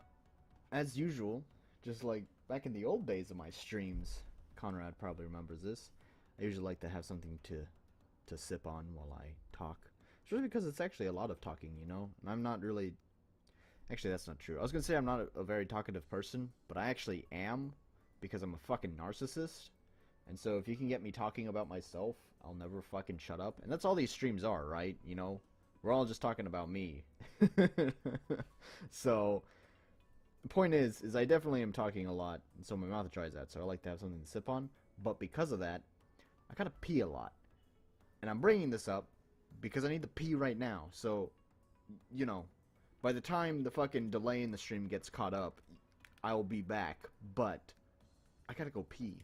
as usual, just like back in the old days of my streams, Conrad probably remembers this. I usually like to have something to sip on while I talk. Especially because it's actually a lot of talking, you know? And I'm not really. Actually, that's not true. I was gonna say I'm not a very talkative person, but I actually am because I'm a fucking narcissist. And so if you can get me talking about myself, I'll never fucking shut up. And that's all these streams are, right? You know? We're all just talking about me. So the point is I definitely am talking a lot, and so my mouth dries out. So I like to have something to sip on. But because of that, I gotta pee a lot, and I'm bringing this up because I need to pee right now. So, you know, by the time the fucking delay in the stream gets caught up, I'll be back. But I gotta go pee.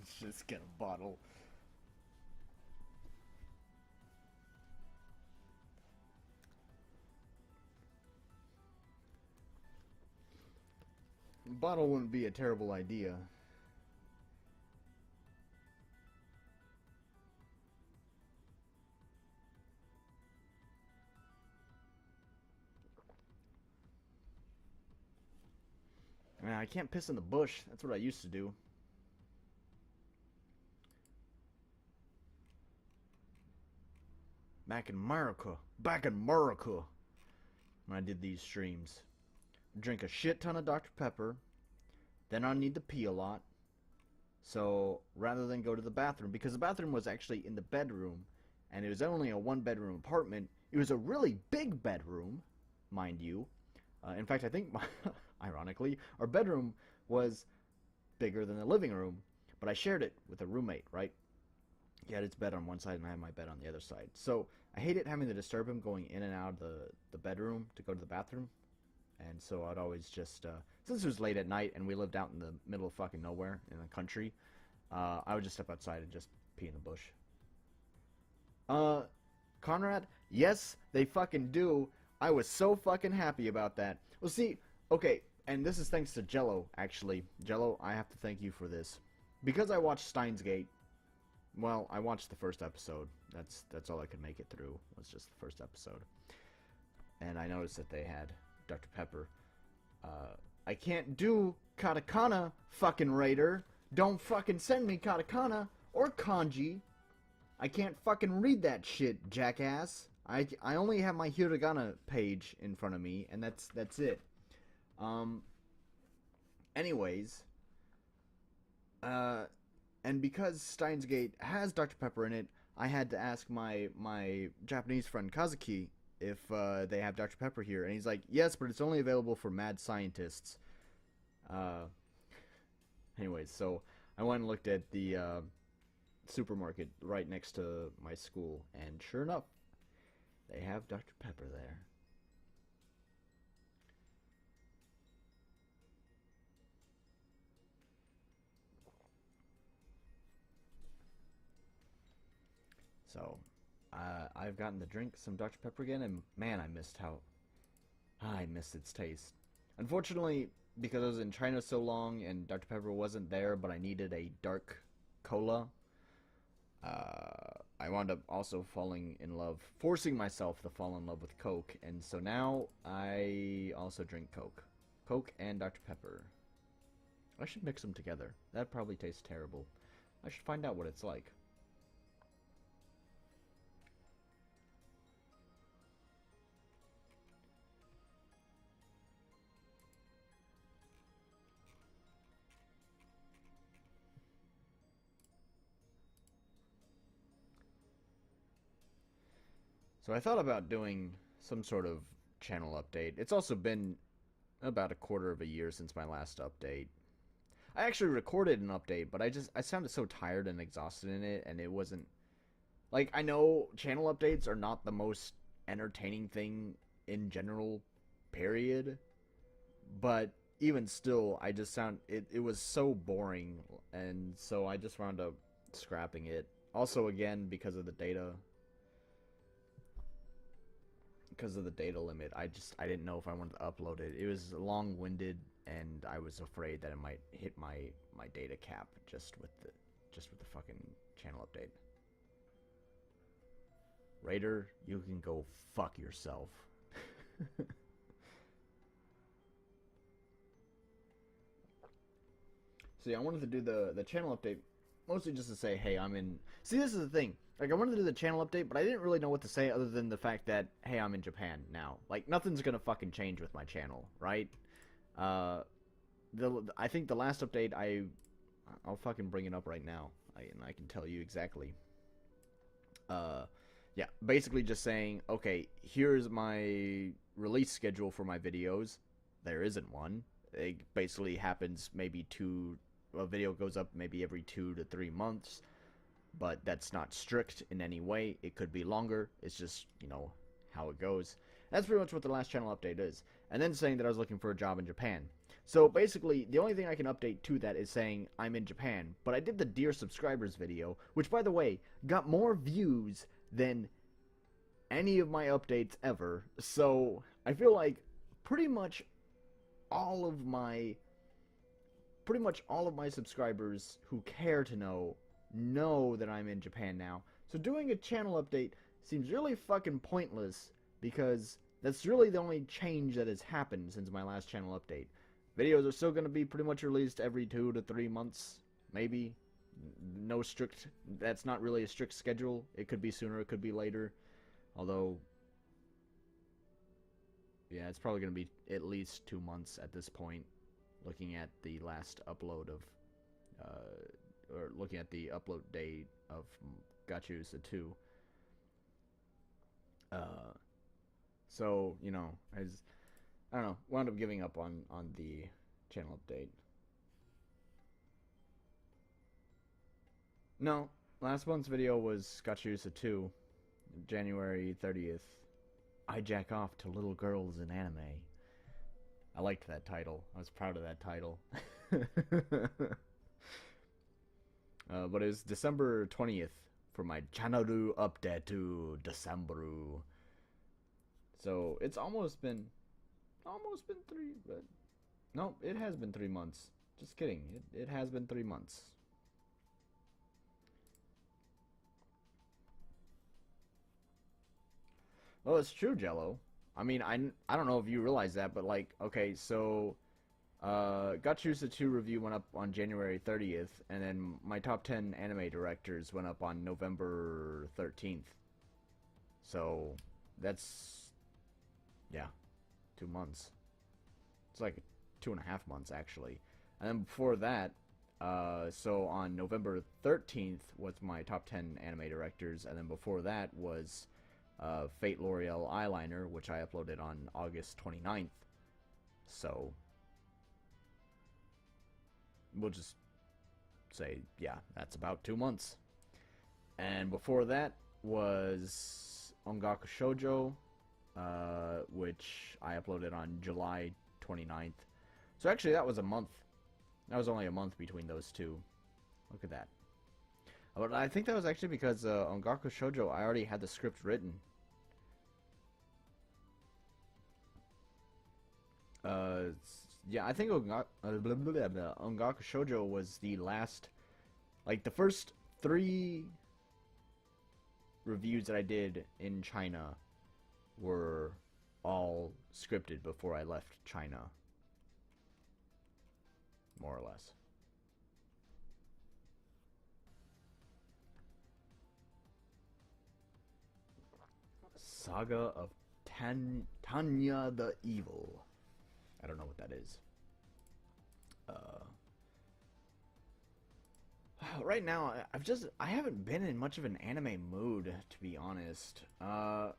Let's just get a bottle. A bottle wouldn't be a terrible idea. I mean, I can't piss in the bush. That's what I used to do. Back in America. Back in America. When I did these streams. Drink a shit ton of Dr. Pepper. Then I need to pee a lot. So rather than go to the bathroom, because the bathroom was actually in the bedroom, and it was only a one bedroom apartment, it was a really big bedroom, mind you. In fact, I think, ironically, our bedroom was bigger than the living room, but I shared it with a roommate, right? He had his bed on one side, and I had my bed on the other side. So I hated having to disturb him going in and out of the bedroom to go to the bathroom. And so I'd always just, since it was late at night and we lived out in the middle of fucking nowhere in the country, I would just step outside and just pee in the bush. Uh, Conrad, yes, they fucking do. I was so fucking happy about that. Well, see, okay, and this is thanks to Jello, actually. Jello, I have to thank you for this. Because I watched Steins Gate, well, I watched the first episode. That's all I could make it through, was just the first episode. And I noticed that they had Dr. Pepper. I can't do katakana, fucking Raider. Don't fucking send me katakana or kanji. I can't fucking read that shit, jackass. I only have my hiragana page in front of me, and that's it. Anyways, and because Steins Gate has Dr. Pepper in it, I had to ask my Japanese friend Kazuki if they have Dr. Pepper here, and he's like, yes, but it's only available for mad scientists. Anyways, so I went and looked at the supermarket right next to my school, and sure enough, they have Dr. Pepper there. So, I've gotten to drink some Dr. Pepper again, and man, I missed its taste. Unfortunately, because I was in China so long and Dr. Pepper wasn't there, but I needed a dark cola, I wound up also falling in love, forcing myself to fall in love with Coke, and so now I also drink Coke. Coke and Dr. Pepper. I should mix them together. That probably tastes terrible. I should find out what it's like. So I thought about doing some sort of channel update. It's also been about a quarter of a year since my last update. I actually recorded an update, but I sounded so tired and exhausted in it, and it wasn't like, I know channel updates are not the most entertaining thing in general, period, but even still, I just sound it was so boring, and so I just wound up scrapping it. Also, again, because of the data limit, I didn't know if I wanted to upload it. It was long-winded, and I was afraid that it might hit my data cap just with the fucking channel update. Raider, you can go fuck yourself. So yeah, I wanted to do the channel update mostly just to say, hey, I'm in. See, this is the thing. Like, I wanted to do the channel update, but I didn't really know what to say other than the fact that, hey, I'm in Japan now. Like, nothing's gonna fucking change with my channel, right? Uh, I think the last update I'll fucking bring it up right now. And I can tell you exactly. Uh, yeah, basically just saying, okay, here's my release schedule for my videos. There isn't one. It basically happens maybe a video goes up maybe every 2 to 3 months, but that's not strict in any way. It could be longer. It's just, how it goes. That's pretty much what the last channel update is. And then saying that I was looking for a job in Japan. So basically, the only thing I can update to that is saying I'm in Japan. But I did the Dear Subscribers video, which, by the way, got more views than any of my updates ever. So I feel like pretty much all of my subscribers who care to know that I'm in Japan now. So doing a channel update seems really fucking pointless, because that's really the only change that has happened since my last channel update. Videos are still going to be pretty much released every 2 to 3 months, maybe. That's not really a strict schedule. It could be sooner, it could be later. Although, yeah, it's probably going to be at least 2 months at this point, looking at the last upload of, or looking at the upload date of Gachusa 2. So, I don't know, wound up giving up on the channel update. No, last month's video was Gotchusa 2, January 30th. I jack off to little girls in anime. I liked that title. I was proud of that title. But it was December 20th for my channel update to December. So it's almost been three, but no, it has been 3 months. Just kidding. It has been 3 months. Well, it's true, Jello. I mean, I don't know if you realize that, but like, okay, so Gotchusa 2 review went up on January 30th, and then my top 10 anime directors went up on November 13th. So that's, yeah, 2 months. It's like 2.5 months actually. And then before that, so on November 13th was my top 10 anime directors, and then before that was Fate L'Oreal Eyeliner, which I uploaded on August 29th. So we'll just say, yeah, that's about 2 months. And before that was Ongaku Shoujo, which I uploaded on July 29th. So actually that was a month. That was only a month between those two. Look at that. But I think that was actually because Ongaku Shoujo, I already had the script written. Yeah, I think Ongaku Shoujo was the last, like the first 3 reviews that I did in China were all scripted before I left China. More or less. Saga of Tanya the Evil. I don't know what that is. Right now, I haven't been in much of an anime mood, to be honest. My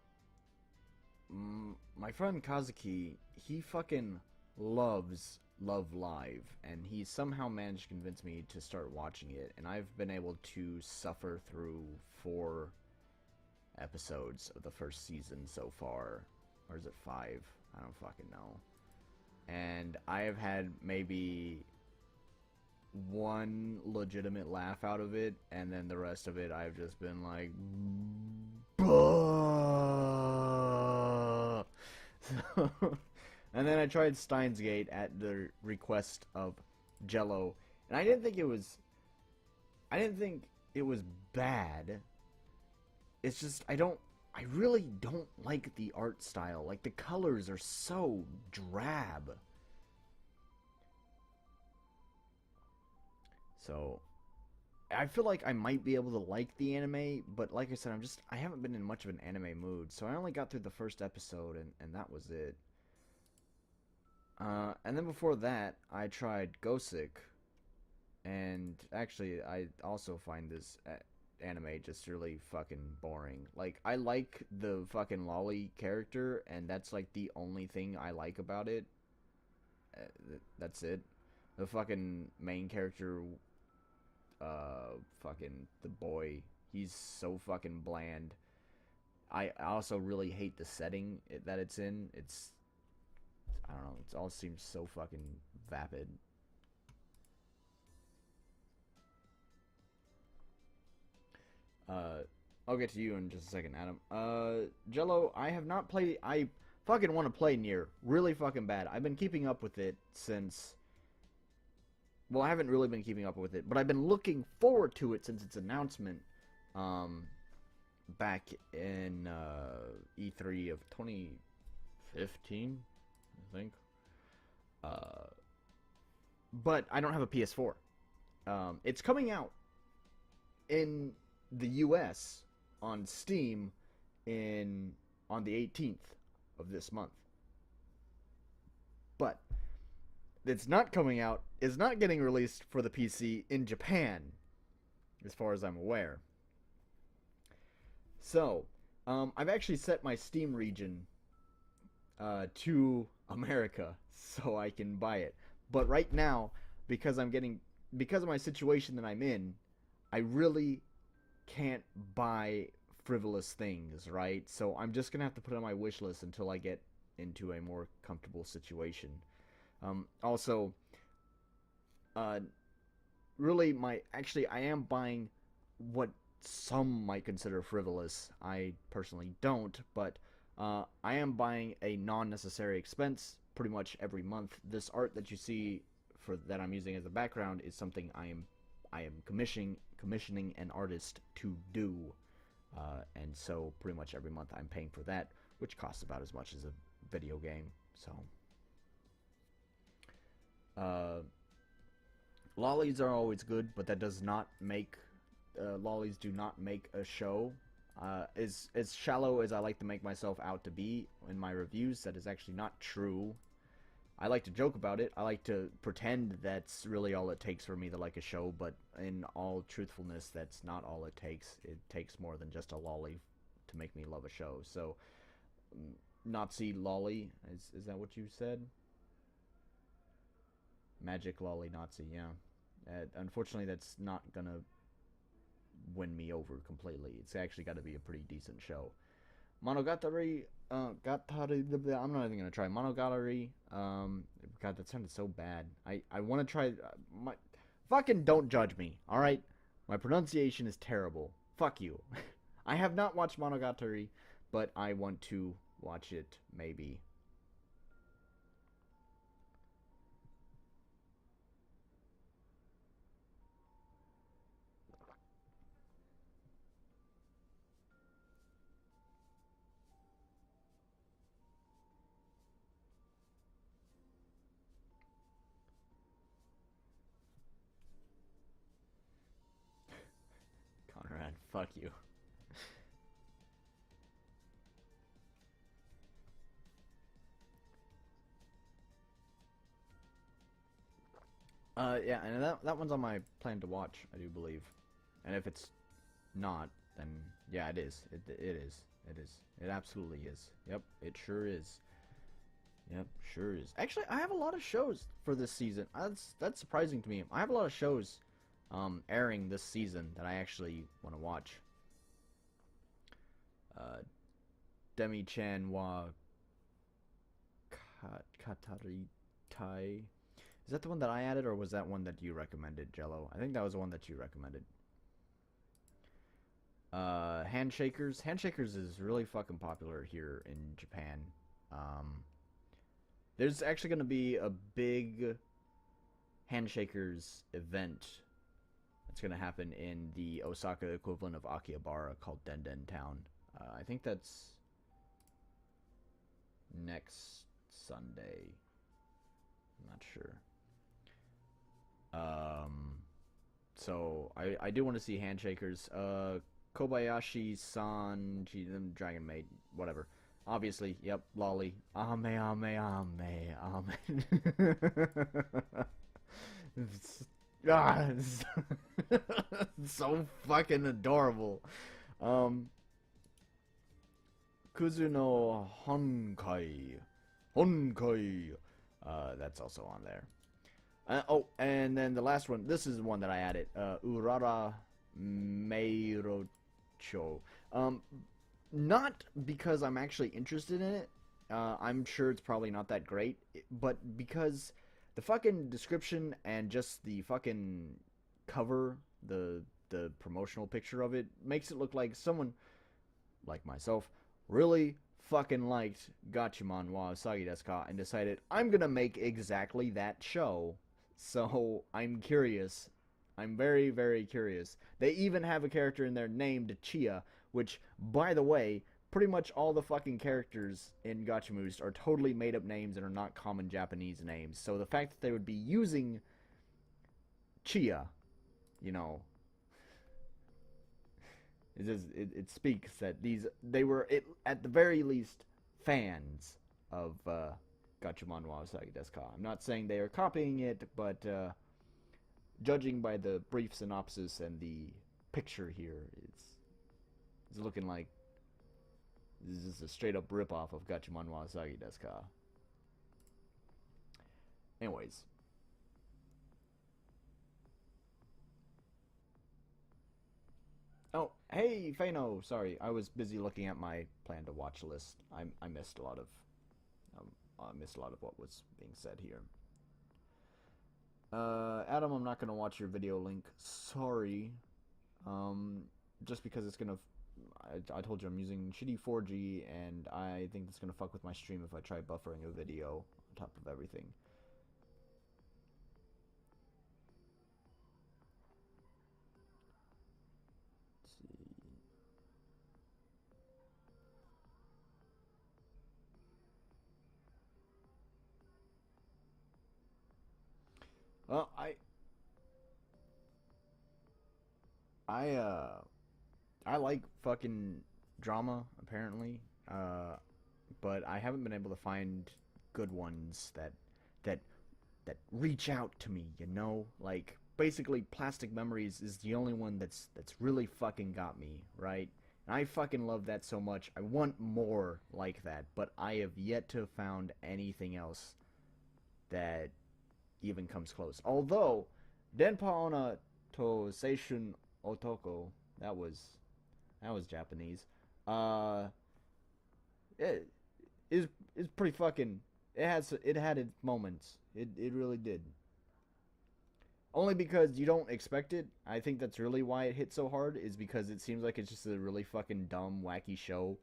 friend Kazuki, he fucking loves Love Live, and he somehow managed to convince me to start watching it, and I've been able to suffer through 4 episodes of the first season so far. Or is it 5? I don't fucking know. And I have had maybe 1 legitimate laugh out of it, and then the rest of it I've just been like, "Bah!" And then I tried Steins Gate at the request of Jello, and I didn't think it was bad. It's just I really don't like the art style. Like, the colors are so drab. So I feel like I might be able to like the anime, but like I said, I haven't been in much of an anime mood, so I only got through the first episode, and that was it. And then before that, I tried Gosick, and actually, I also find this anime just really fucking boring. Like, I like the fucking lolly character, and that's like the only thing I like about it. That's it. The fucking main character, fucking the boy, he's so fucking bland. I also really hate the setting that it's in. I don't know, it all seems so fucking vapid. I'll get to you in just a second, Adam. Jello, I have not played. I fucking want to play Nier really fucking bad. I've been keeping up with it since. Well, I haven't really been keeping up with it, but I've been looking forward to it since its announcement, back in E3 of 2015, I think. But I don't have a PS4. It's coming out in the US on Steam on the 18th of this month. But it's not coming out, is not getting released for the PC in Japan, as far as I'm aware. So, I've actually set my Steam region to America so I can buy it. But right now, because of my situation that I'm in, I really can't buy frivolous things, right? So I'm just gonna have to put it on my wish list until I get into a more comfortable situation. Also, uh, really, I am buying what some might consider frivolous. I personally don't, but I am buying a non-necessary expense pretty much every month. This art that you see for that I'm using as a background is something I am commissioning an artist to do, and so pretty much every month I'm paying for that, which costs about as much as a video game. So, uh, lollies are always good, but that does not make lollies do not make a show. As shallow as I like to make myself out to be in my reviews, that is actually not true. I like to joke about it. I like to pretend that's really all it takes for me to like a show, but in all truthfulness, that's not all it takes. It takes more than just a lolly to make me love a show. So, Nazi lolly, is that what you said? Magic lolly Nazi, yeah. Unfortunately, that's not gonna win me over completely. It's actually got to be a pretty decent show. Monogatari, I'm not even gonna try Monogatari. God, that sounded so bad. I want to try. Fucking don't judge me, all right? My pronunciation is terrible. Fuck you. I have not watched Monogatari, but I want to watch it maybe. Conrad, fuck you. Yeah, and that one's on my plan to watch, I do believe. And if it's not, then yeah, it is. It is. It is. It absolutely is. Yep, it sure is. Yep, sure is. Actually, I have a lot of shows for this season. That's surprising to me. I have a lot of shows airing this season that I actually want to watch. Uh, Demi-chan wa Katari Tai. Is that the one that I added, or was that one that you recommended, Jello? I think that was the one that you recommended. Handshakers. Handshakers is really fucking popular here in Japan. Um, there's actually going to be a big Handshakers event that's going to happen in the Osaka equivalent of Akihabara called Denden Town. I think that's next Sunday. I'm not sure. Um, so I do want to see Handshakers. Kobayashi-san, Dragon Maid, whatever. Obviously, yep, lolly. Ame, ame, ame, ame. it's so fucking adorable. Um, Kuzu no Honkai. Honkai. That's also on there. And then the last one. This is the one that I added. Urara Meirocho. Not because I'm actually interested in it. I'm sure it's probably not that great. But because the fucking description and just the fucking cover, the promotional picture of it, makes it look like someone, like myself, really fucking liked Gatchaman wa Usagi desu ka and decided, I'm gonna make exactly that show. So I'm curious. I'm very, very curious. They even have a character in there named Chia, which, by the way, pretty much all the fucking characters in Gotchamoose are totally made up names and are not common Japanese names. So the fact that they would be using Chia, you know, it speaks that they were at the very least fans of Gatchaman wa Usagi desu ka. I'm not saying they are copying it, but judging by the brief synopsis and the picture here, it's looking like this is a straight up ripoff of Gatchaman wa Usagi desu ka. Anyways. Oh, Hey, Fano. Sorry, I was busy looking at my plan to watch list. I missed a lot of I missed a lot of what was being said here. Adam, I'm not gonna watch your video link. Sorry. Just because it's gonna. I told you I'm using shitty 4G, and I think that's gonna fuck with my stream if I try buffering a video on top of everything. Let's see. Well, I I like fucking drama apparently. But I haven't been able to find good ones that that reach out to me, you know? Like basically Plastic Memories is the only one that's really fucking got me, right? And I fucking love that so much. I want more like that, but I have yet to have found anything else that even comes close. Although Denpa Onna to Seishun Otoko, that was Japanese. Uh it is pretty fucking. It had its moments. It really did. Only because you don't expect it. I think that's really why it hit so hard. Is because it seems like it's just a really fucking dumb, wacky show.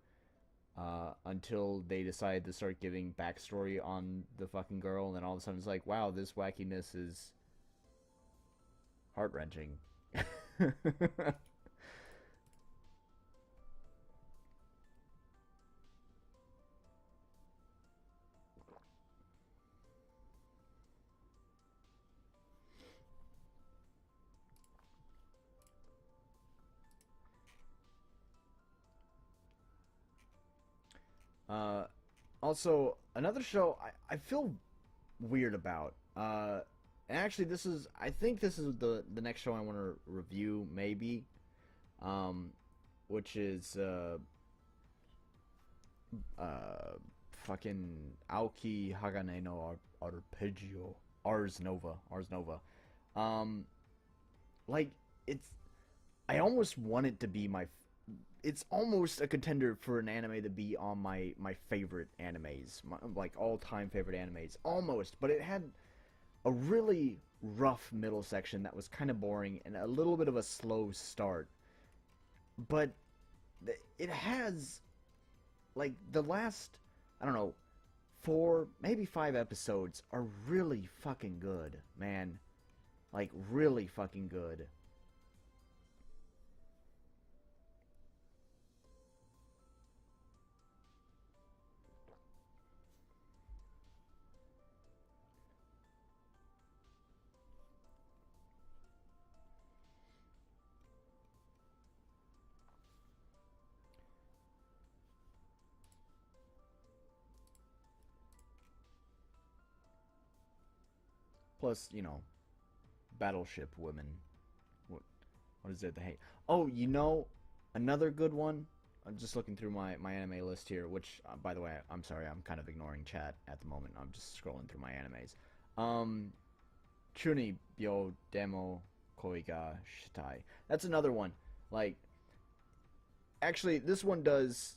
Until they decide to start giving backstory on the fucking girl, and then all of a sudden it's like, wow, this wackiness is heart wrenching. uh, Also, another show I feel weird about. And actually, I think this is the next show I want to review, maybe. Um, which is fucking Aoki Hagane no Arpeggio Ars Nova. Um, like it's I almost want it to be it's almost a contender for an anime to be on my favorite animes, like all time favorite animes, almost. But it had a really rough middle section that was kind of boring and a little bit of a slow start. But it has like the last, I don't know, 4 maybe 5 episodes are really fucking good, man. Like really fucking good. Plus, battleship women. What what is it they hate? Oh, another good one. I'm just looking through my anime list here, which by the way, I'm sorry, I'm kind of ignoring chat at the moment. I'm just scrolling through my animes. Um, Chuni Byo Demo Koiga Shitai. That's another one. Like, actually, this one does.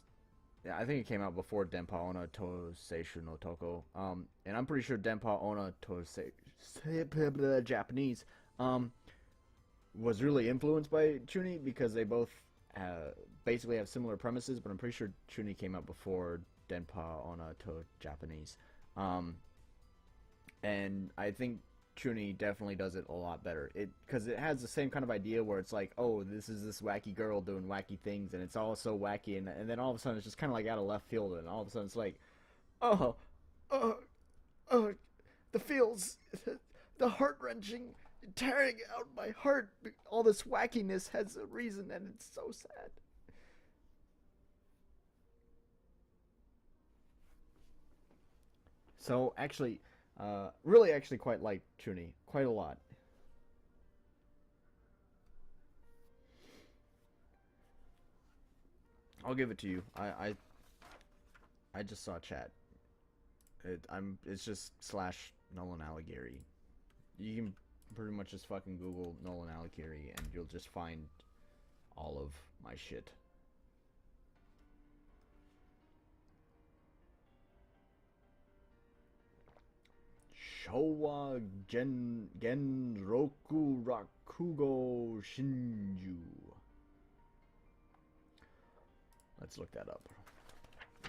Yeah, I think it came out before Denpa Onna to Seishu no Toko. And I'm pretty sure Denpa Onna to Japanese. Um, was really influenced by Chuni because they both basically have similar premises, but I'm pretty sure Chuni came out before Denpa Onna to Japanese. Um, and I think Chuni definitely does it a lot better. It has the same kind of idea where it's like, oh, this is this wacky girl doing wacky things, and it's all so wacky, and then all of a sudden it's just kind of like out of left field, and all of a sudden it's like, oh, oh, oh, the feels, the heart wrenching, tearing out my heart. All this wackiness has a reason, and it's so sad. So actually, really, actually, quite like Chuni quite a lot. I'll give it to you. I just saw chat. It's just slash Nolan Allighieri. You can pretty much just fucking Google Nolan Allighieri and you'll just find all of my shit. Showa Genroku Rakugo Shinju. Let's look that up.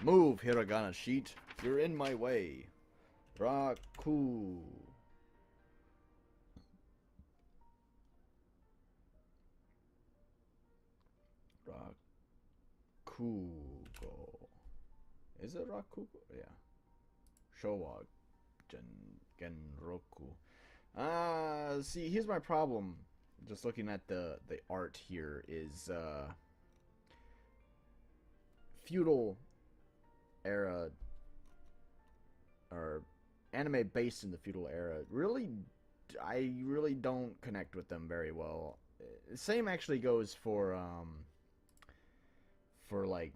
Move, hiragana sheet. You're in my way. Raku. Rakugo. Is it Rakugo? Yeah. Showa Genroku. See, here's my problem. Just looking at the art here is feudal era, or anime based in the feudal era. I really don't connect with them very well. Same actually goes for like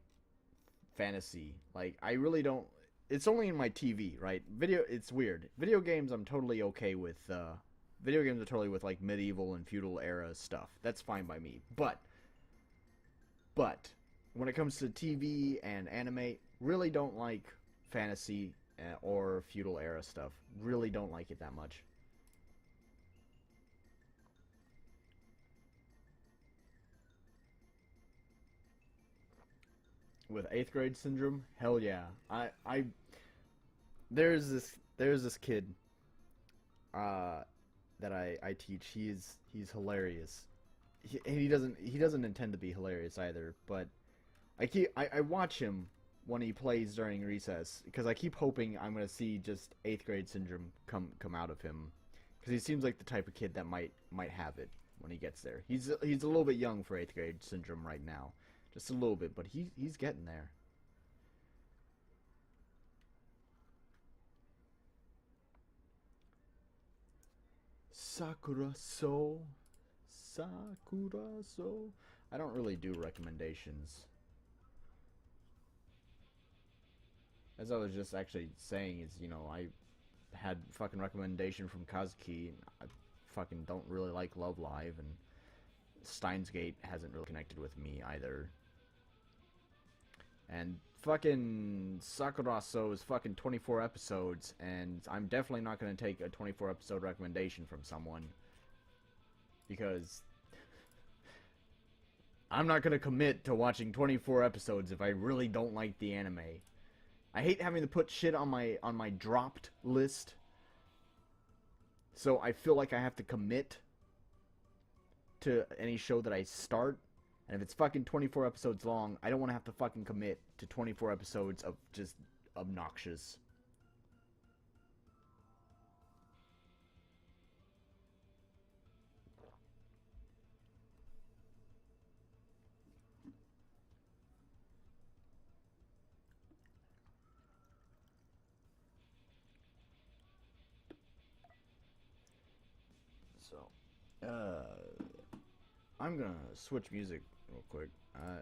fantasy. Like, I really don't. It's only in my TV, right? It's weird. Video games, I'm totally okay with. Video games are totally with like medieval and feudal era stuff. That's fine by me. But when it comes to TV and anime, really don't like fantasy or feudal era stuff. Really don't like it that much. With 8th grade syndrome, hell yeah. There's this kid that I teach. He's hilarious. He doesn't intend to be hilarious either, but I watch him when he plays during recess, because I keep hoping I'm gonna see just 8th grade syndrome come out of him, because he seems like the type of kid that might have it when he gets there. He's a little bit young for 8th grade syndrome right now, just a little bit, but he's getting there. Sakura so. I don't really do recommendations. As I was just actually saying, is, I had fucking recommendation from Kazuki. And I fucking don't really like Love Live, and Steins Gate hasn't really connected with me either. And fucking Sakura So is fucking 24 episodes, and I'm definitely not going to take a 24 episode recommendation from someone, because I'm not going to commit to watching 24 episodes if I really don't like the anime. I hate having to put shit on my dropped list, so I feel like I have to commit to any show that I start. And if it's fucking 24 episodes long, I don't want to have to fucking commit to 24 episodes of just obnoxious. So, I'm gonna switch music real quick. I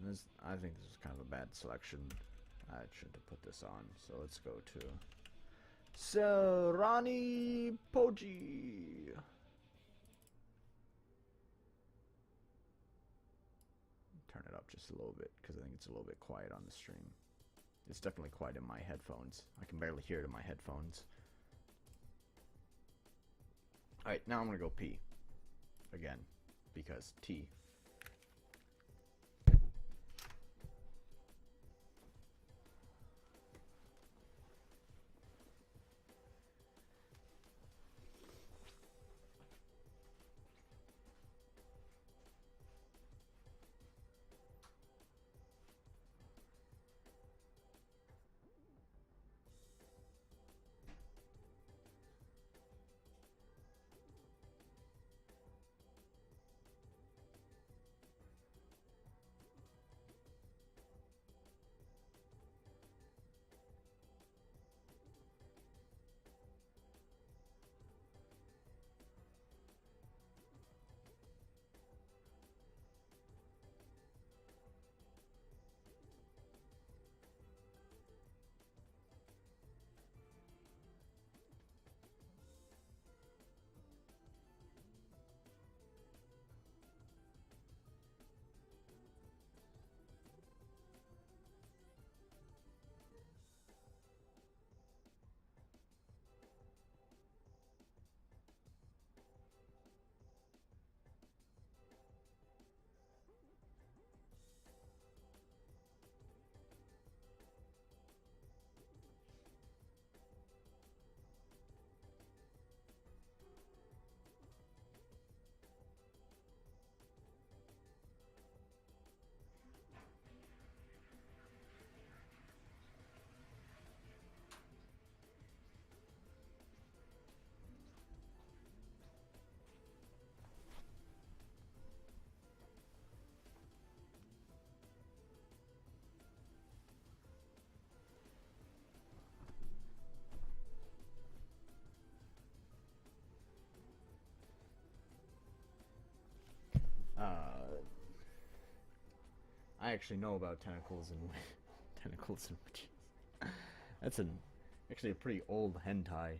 think this is kind of a bad selection. I shouldn't have put this on. So let's go to Serani Poji. Turn it up just a little bit, because I think it's a little bit quiet on the stream. It's definitely quiet in my headphones. I can barely hear it in my headphones. Alright, now I'm gonna go pee. Again. Because tea. actually know about tentacles and tentacles and witches. That's actually a pretty old hentai.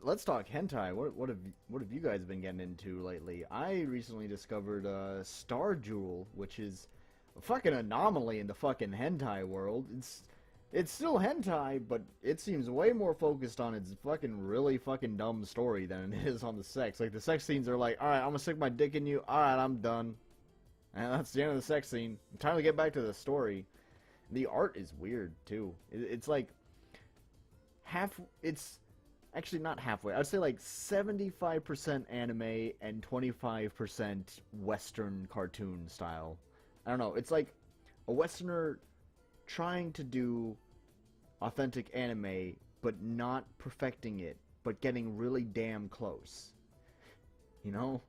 Let's talk hentai. What have you guys been getting into lately? I recently discovered Star Jewel, which is a fucking anomaly in the fucking hentai world. It's still hentai, but it seems way more focused on its fucking really fucking dumb story than it is on the sex. Like the sex scenes are like, all right, I'm gonna stick my dick in you. All right, I'm done, and that's the end of the sex scene. Time to get back to the story. The art is weird too. It's like half. It's actually not halfway. I'd say like 75% anime and 25% Western cartoon style. I don't know. It's like a Westerner trying to do authentic anime, but not perfecting it, but getting really damn close. You know?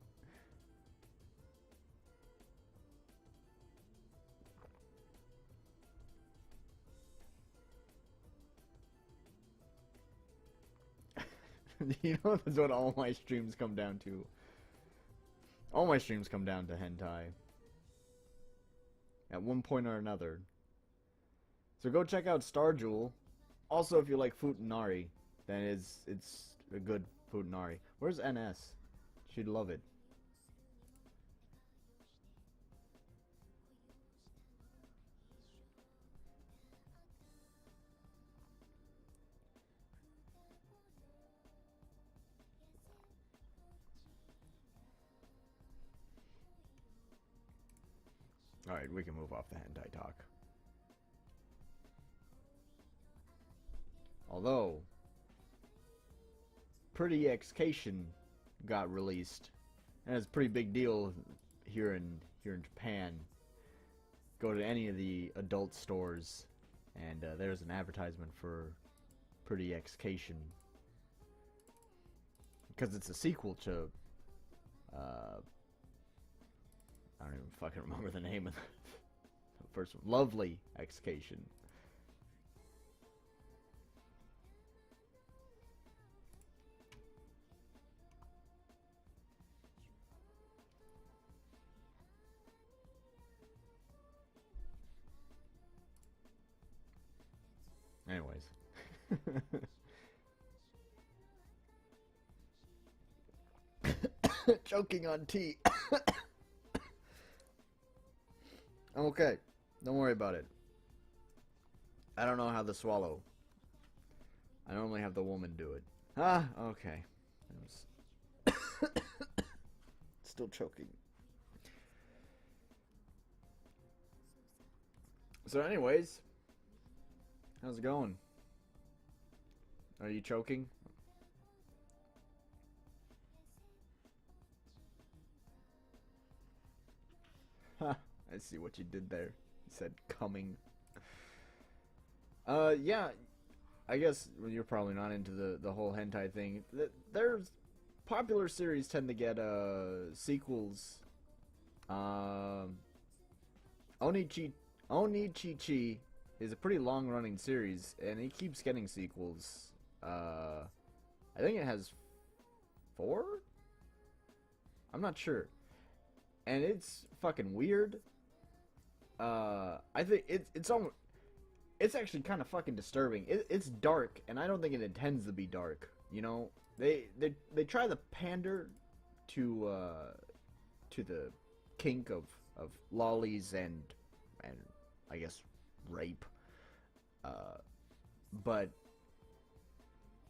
You know, that's what all my streams come down to. All my streams come down to hentai. At one point or another. So go check out Star Jewel. Also, if you like Futanari, then it's a good Futanari. Where's NS? She'd love it. Alright, we can move off the hentai talk. Although, Pretty Excation got released, and it's a pretty big deal here in Japan. Go to any of the adult stores, and there's an advertisement for Pretty Excation, because it's a sequel to I don't even fucking remember the name of the first one. Lovely Excation. Anyways. Choking on tea. I'm okay. Don't worry about it. I don't know how to swallow. I normally have the woman do it. Ah, okay. Still choking. So anyways, how's it going? Are you choking? Ha, I see what you did there. You said coming. Yeah, I guess you're probably not into the whole hentai thing. There's popular series tend to get sequels. Onichichi is a pretty long running series, and it keeps getting sequels. I think it has 4? I'm not sure. And it's fucking weird. I think it's actually kind of fucking disturbing. It's dark, and I don't think it intends to be dark. You know, they try to pander to the kink of lollies and I guess rape. But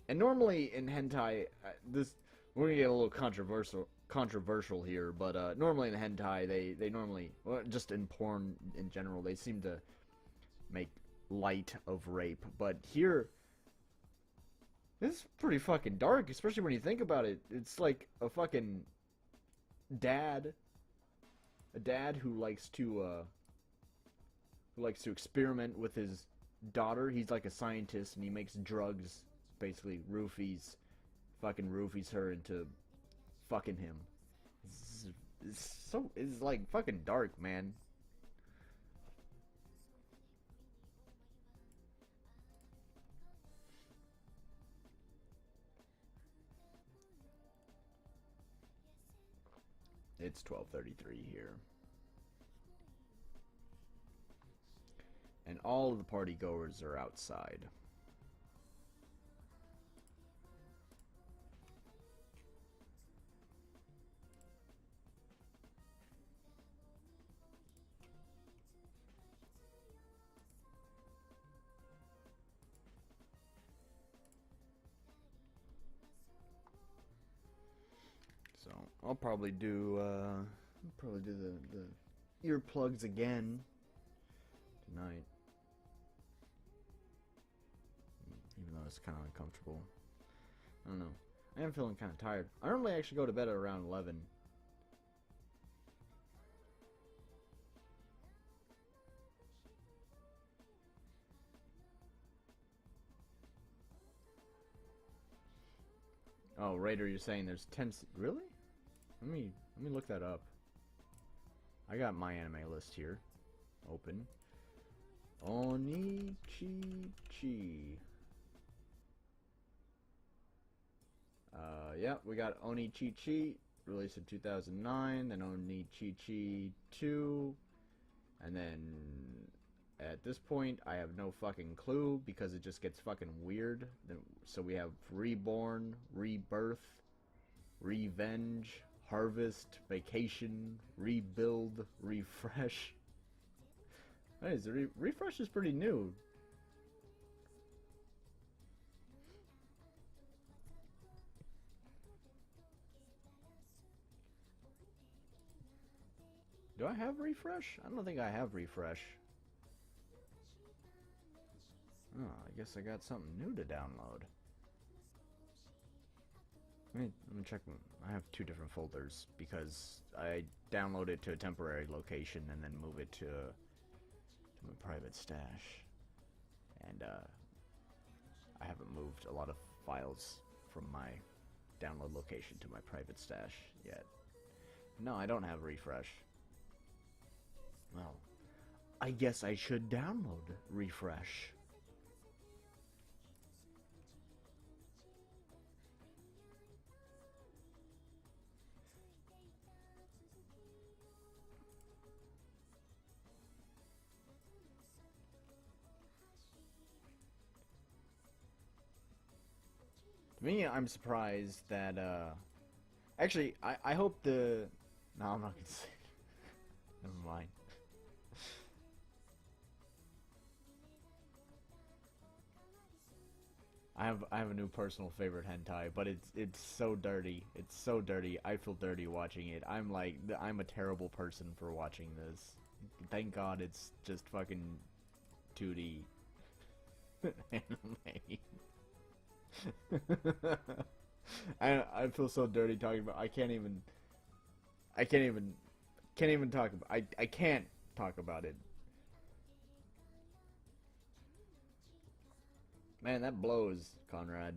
normally in hentai, we're gonna get a little controversial here, but normally in hentai they normally, well, just in porn in general, they seem to make light of rape, but here it's pretty fucking dark, especially when you think about it. It's like a fucking dad who likes to experiment with his daughter. He's like a scientist, and he makes drugs, basically roofies her into fucking him. It's like fucking dark, man. It's 12:33 here. And all of the party goers are outside. So I'll probably do the earplugs again tonight, even though it's kind of uncomfortable. I don't know. I am feeling kind of tired. I normally actually go to bed at around 11. Oh, Raider, you're saying there's 10... Really? Let me look that up. I got my anime list here. Open. Onichichi. Yeah, we got Onichichi, released in 2009, then Onichichi 2, and then at this point, I have no fucking clue because it just gets fucking weird. So we have Reborn, Rebirth, Revenge, Harvest, Vacation, Rebuild, Refresh. Hey, Refresh is pretty new. Do I have Refresh? I don't think I have Refresh. Oh, I guess I got something new to download. Let me check. I have two different folders because I download it to a temporary location and then move it to my private stash. And I haven't moved a lot of files from my download location to my private stash yet. No, I don't have Refresh. Well, I guess I should download Refresh. To me, I'm surprised that, actually, I hope the... No, I'm not gonna say... Never mind. I have a new personal favorite hentai, but it's so dirty. It's so dirty. I feel dirty watching it. I'm like, I'm a terrible person for watching this. Thank God it's just fucking 2D anime. I feel so dirty talking about. I can't even talk about. I can't talk about it. Man, that blows, Conrad.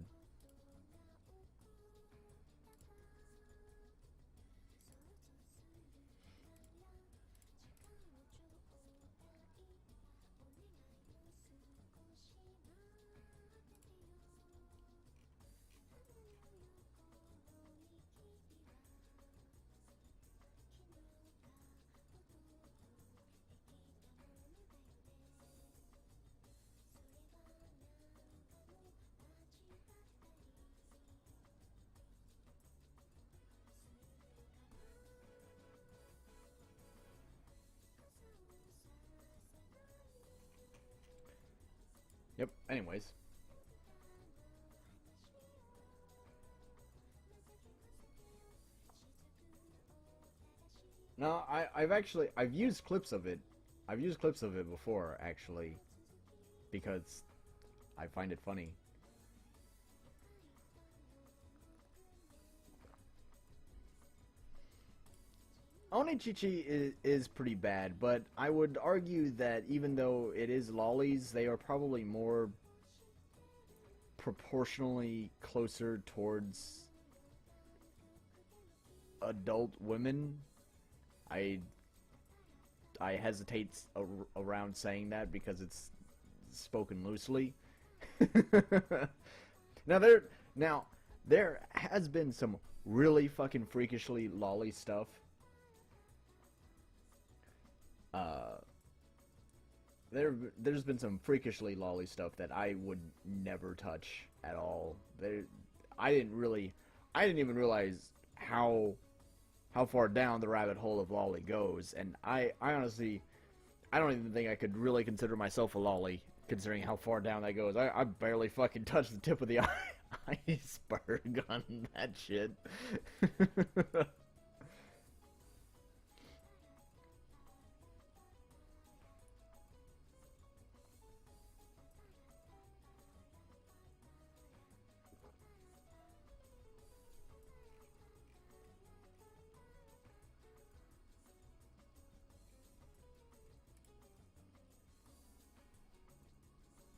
Yep, anyways. No, I've used clips of it. I've used clips of it before, actually, because I find it funny. Onichichi is pretty bad, but I would argue that even though it is lollies, they are probably more proportionally closer towards adult women. I hesitate around saying that because it's spoken loosely. Now there has been some really fucking freakishly lolly stuff there's been some freakishly lolly stuff that I would never touch at all. I I didn't even realize how far down the rabbit hole of lolly goes, and I honestly, I don't even think I could really consider myself a lolly, considering how far down that goes. I barely fucking touched the tip of the iceberg on that shit.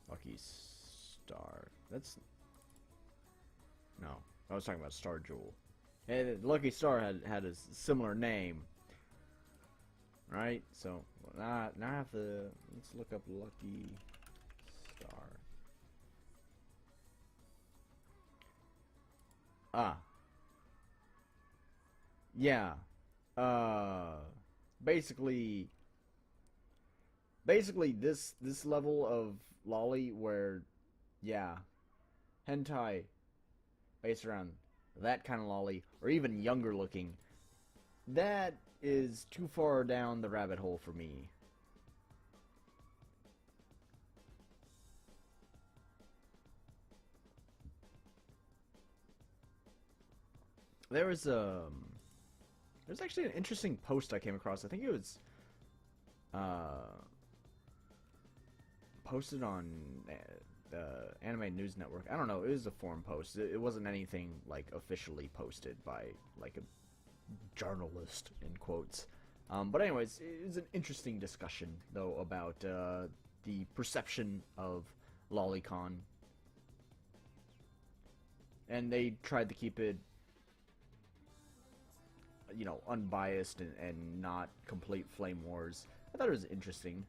Lucky Star. That's no. I was talking about Star Jewel. And Lucky Star had a similar name, right? So now I have to let's look up Lucky Star. Ah, yeah. Uh, basically, this level of lolly where, yeah, hentai based around that kind of lolly, or even younger looking, that is too far down the rabbit hole for me. There was there's actually an interesting post I came across. I think it was uh, posted on the Anime News Network. I don't know. It was a forum post. It wasn't anything like officially posted by like a journalist in quotes. But anyways, it was an interesting discussion though about the perception of lolicon, and they tried to keep it, you know, unbiased and not complete flame wars. I thought it was interesting.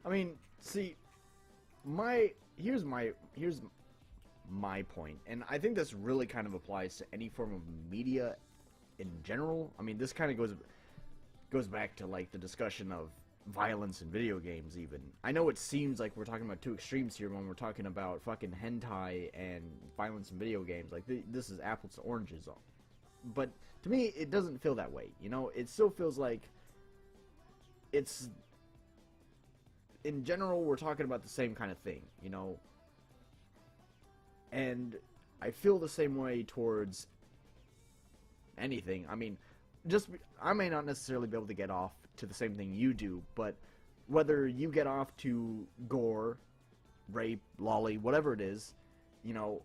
I mean, see, here's my point, and I think this really kind of applies to any form of media in general. I mean, this kind of goes back to like the discussion of violence in video games. Even I know it seems like we're talking about two extremes here when we're talking about fucking hentai and violence in video games. Like this is apples to oranges, but to me, it doesn't feel that way. You know, it still feels like it's in general we're talking about the same kind of thing. You know, and I feel the same way towards anything. I mean, just I may not necessarily be able to get off to the same thing you do, but whether you get off to gore, rape, lolly, whatever it is, you know,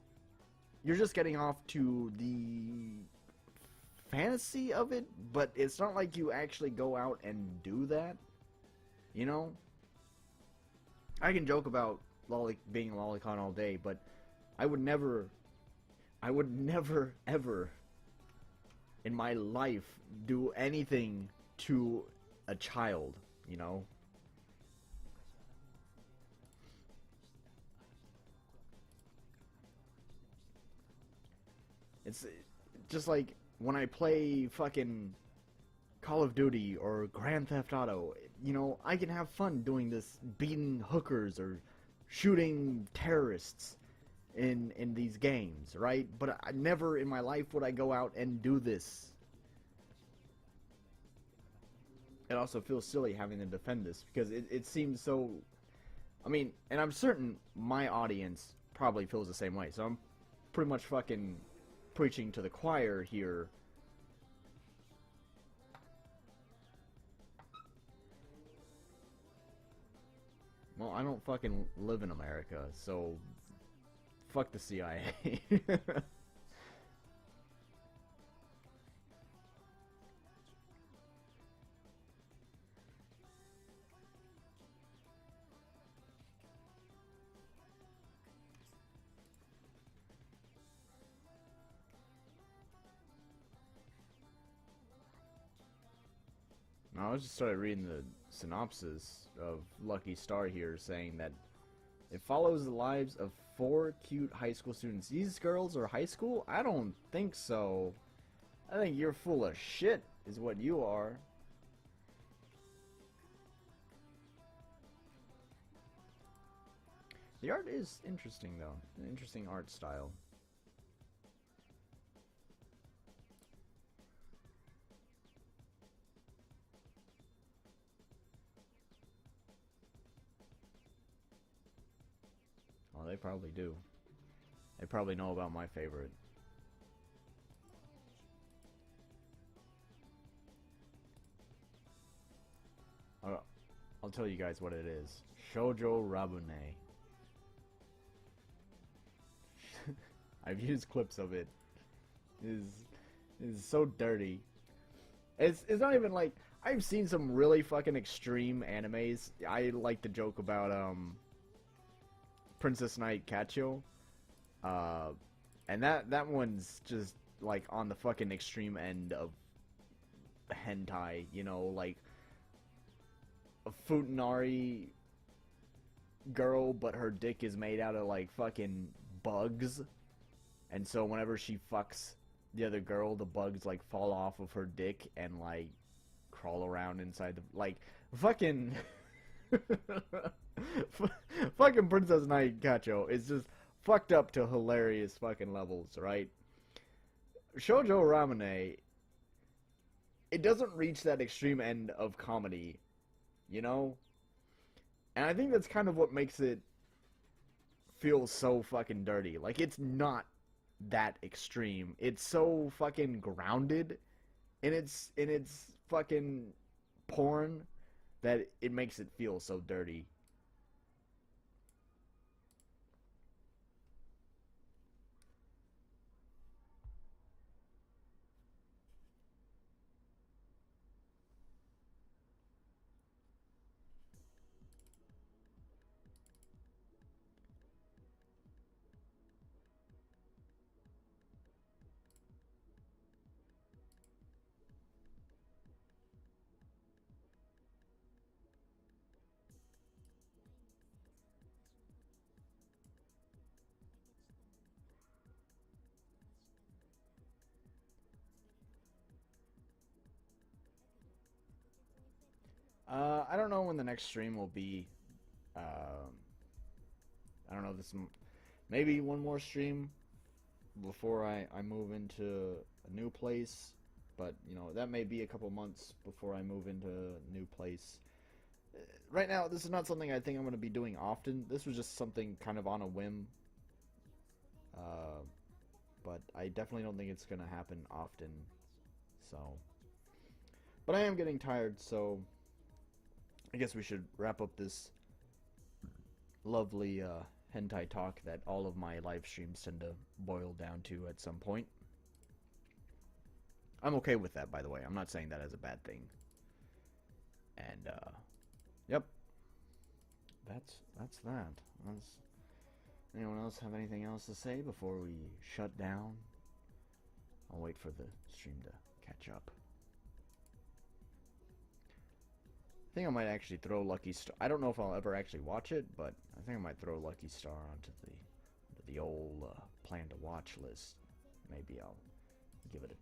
you're just getting off to the fantasy of it, but it's not like you actually go out and do that, you know? I can joke about lolly being a lolicon all day, but I would never ever in my life do anything to a child, you know? It's just like when I play fucking Call of Duty or Grand Theft Auto, you know, I can have fun doing this, beating hookers or shooting terrorists in these games, right? But I never in my life would I go out and do this. It also feels silly having to defend this because it seems so. I mean, and I'm certain my audience probably feels the same way. So I'm pretty much fucking preaching to the choir here. Well, I don't fucking live in America, so fuck the CIA. I was just started reading the synopsis of Lucky Star here, saying that it follows the lives of 4 cute high school students. These girls are high school? I don't think so. I think you're full of shit, is what you are. The art is interesting, though. An interesting art style. Oh, they probably do. They probably know about my favorite. I'll tell you guys what it is. Shoujo Rabune. I've used clips of it. It is so dirty. It's not even like I've seen some really fucking extreme animes. I like to joke about Princess Knight Kacho. And that one's just like on the fucking extreme end of hentai, you know, like a futanari girl, but her dick is made out of like fucking bugs, and so whenever she fucks the other girl, the bugs like fall off of her dick and like crawl around inside the like fucking fucking Princess Knight Kacho is just fucked up to hilarious fucking levels, right? Shoujo Ramune, it doesn't reach that extreme end of comedy, you know? And I think that's kind of what makes it feel so fucking dirty. Like, it's not that extreme. It's so fucking grounded in its fucking porn that it makes it feel so dirty. I don't know when the next stream will be. Um, I don't know, maybe one more stream before I move into a new place. But, you know, that may be a couple months before I move into a new place. Right now, this is not something I think I'm going to be doing often. This was just something kind of on a whim. Uh, but I definitely don't think it's going to happen often. So. But I am getting tired, so I guess we should wrap up this lovely hentai talk that all of my live streams tend to boil down to at some point. I'm okay with that, by the way. I'm not saying that as a bad thing. And yep, that's that. Anyone else have anything else to say before we shut down? I'll wait for the stream to catch up. I think I might actually throw Lucky Star. I don't know if I'll ever actually watch it, but I think I might throw Lucky Star onto the old plan to watch list. Maybe I'll give it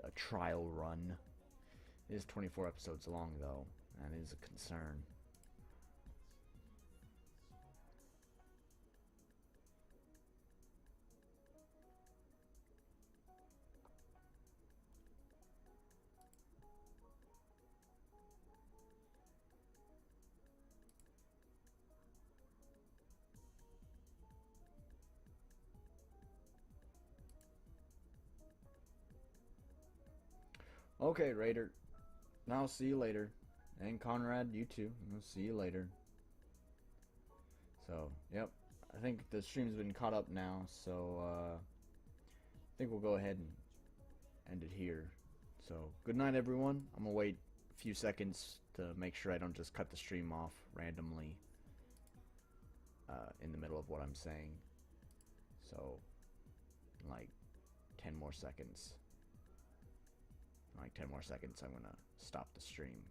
a trial run. It is 24 episodes long, though, and it is a concern. Okay, Raider. Now, see you later. And Conrad, you too. I'll see you later. So, yep. I think the stream's been caught up now, so I think we'll go ahead and end it here. So, good night, everyone. I'm gonna wait a few seconds to make sure I don't just cut the stream off randomly in the middle of what I'm saying. So, like 10 more seconds. Like 10 more seconds, I'm gonna stop the stream.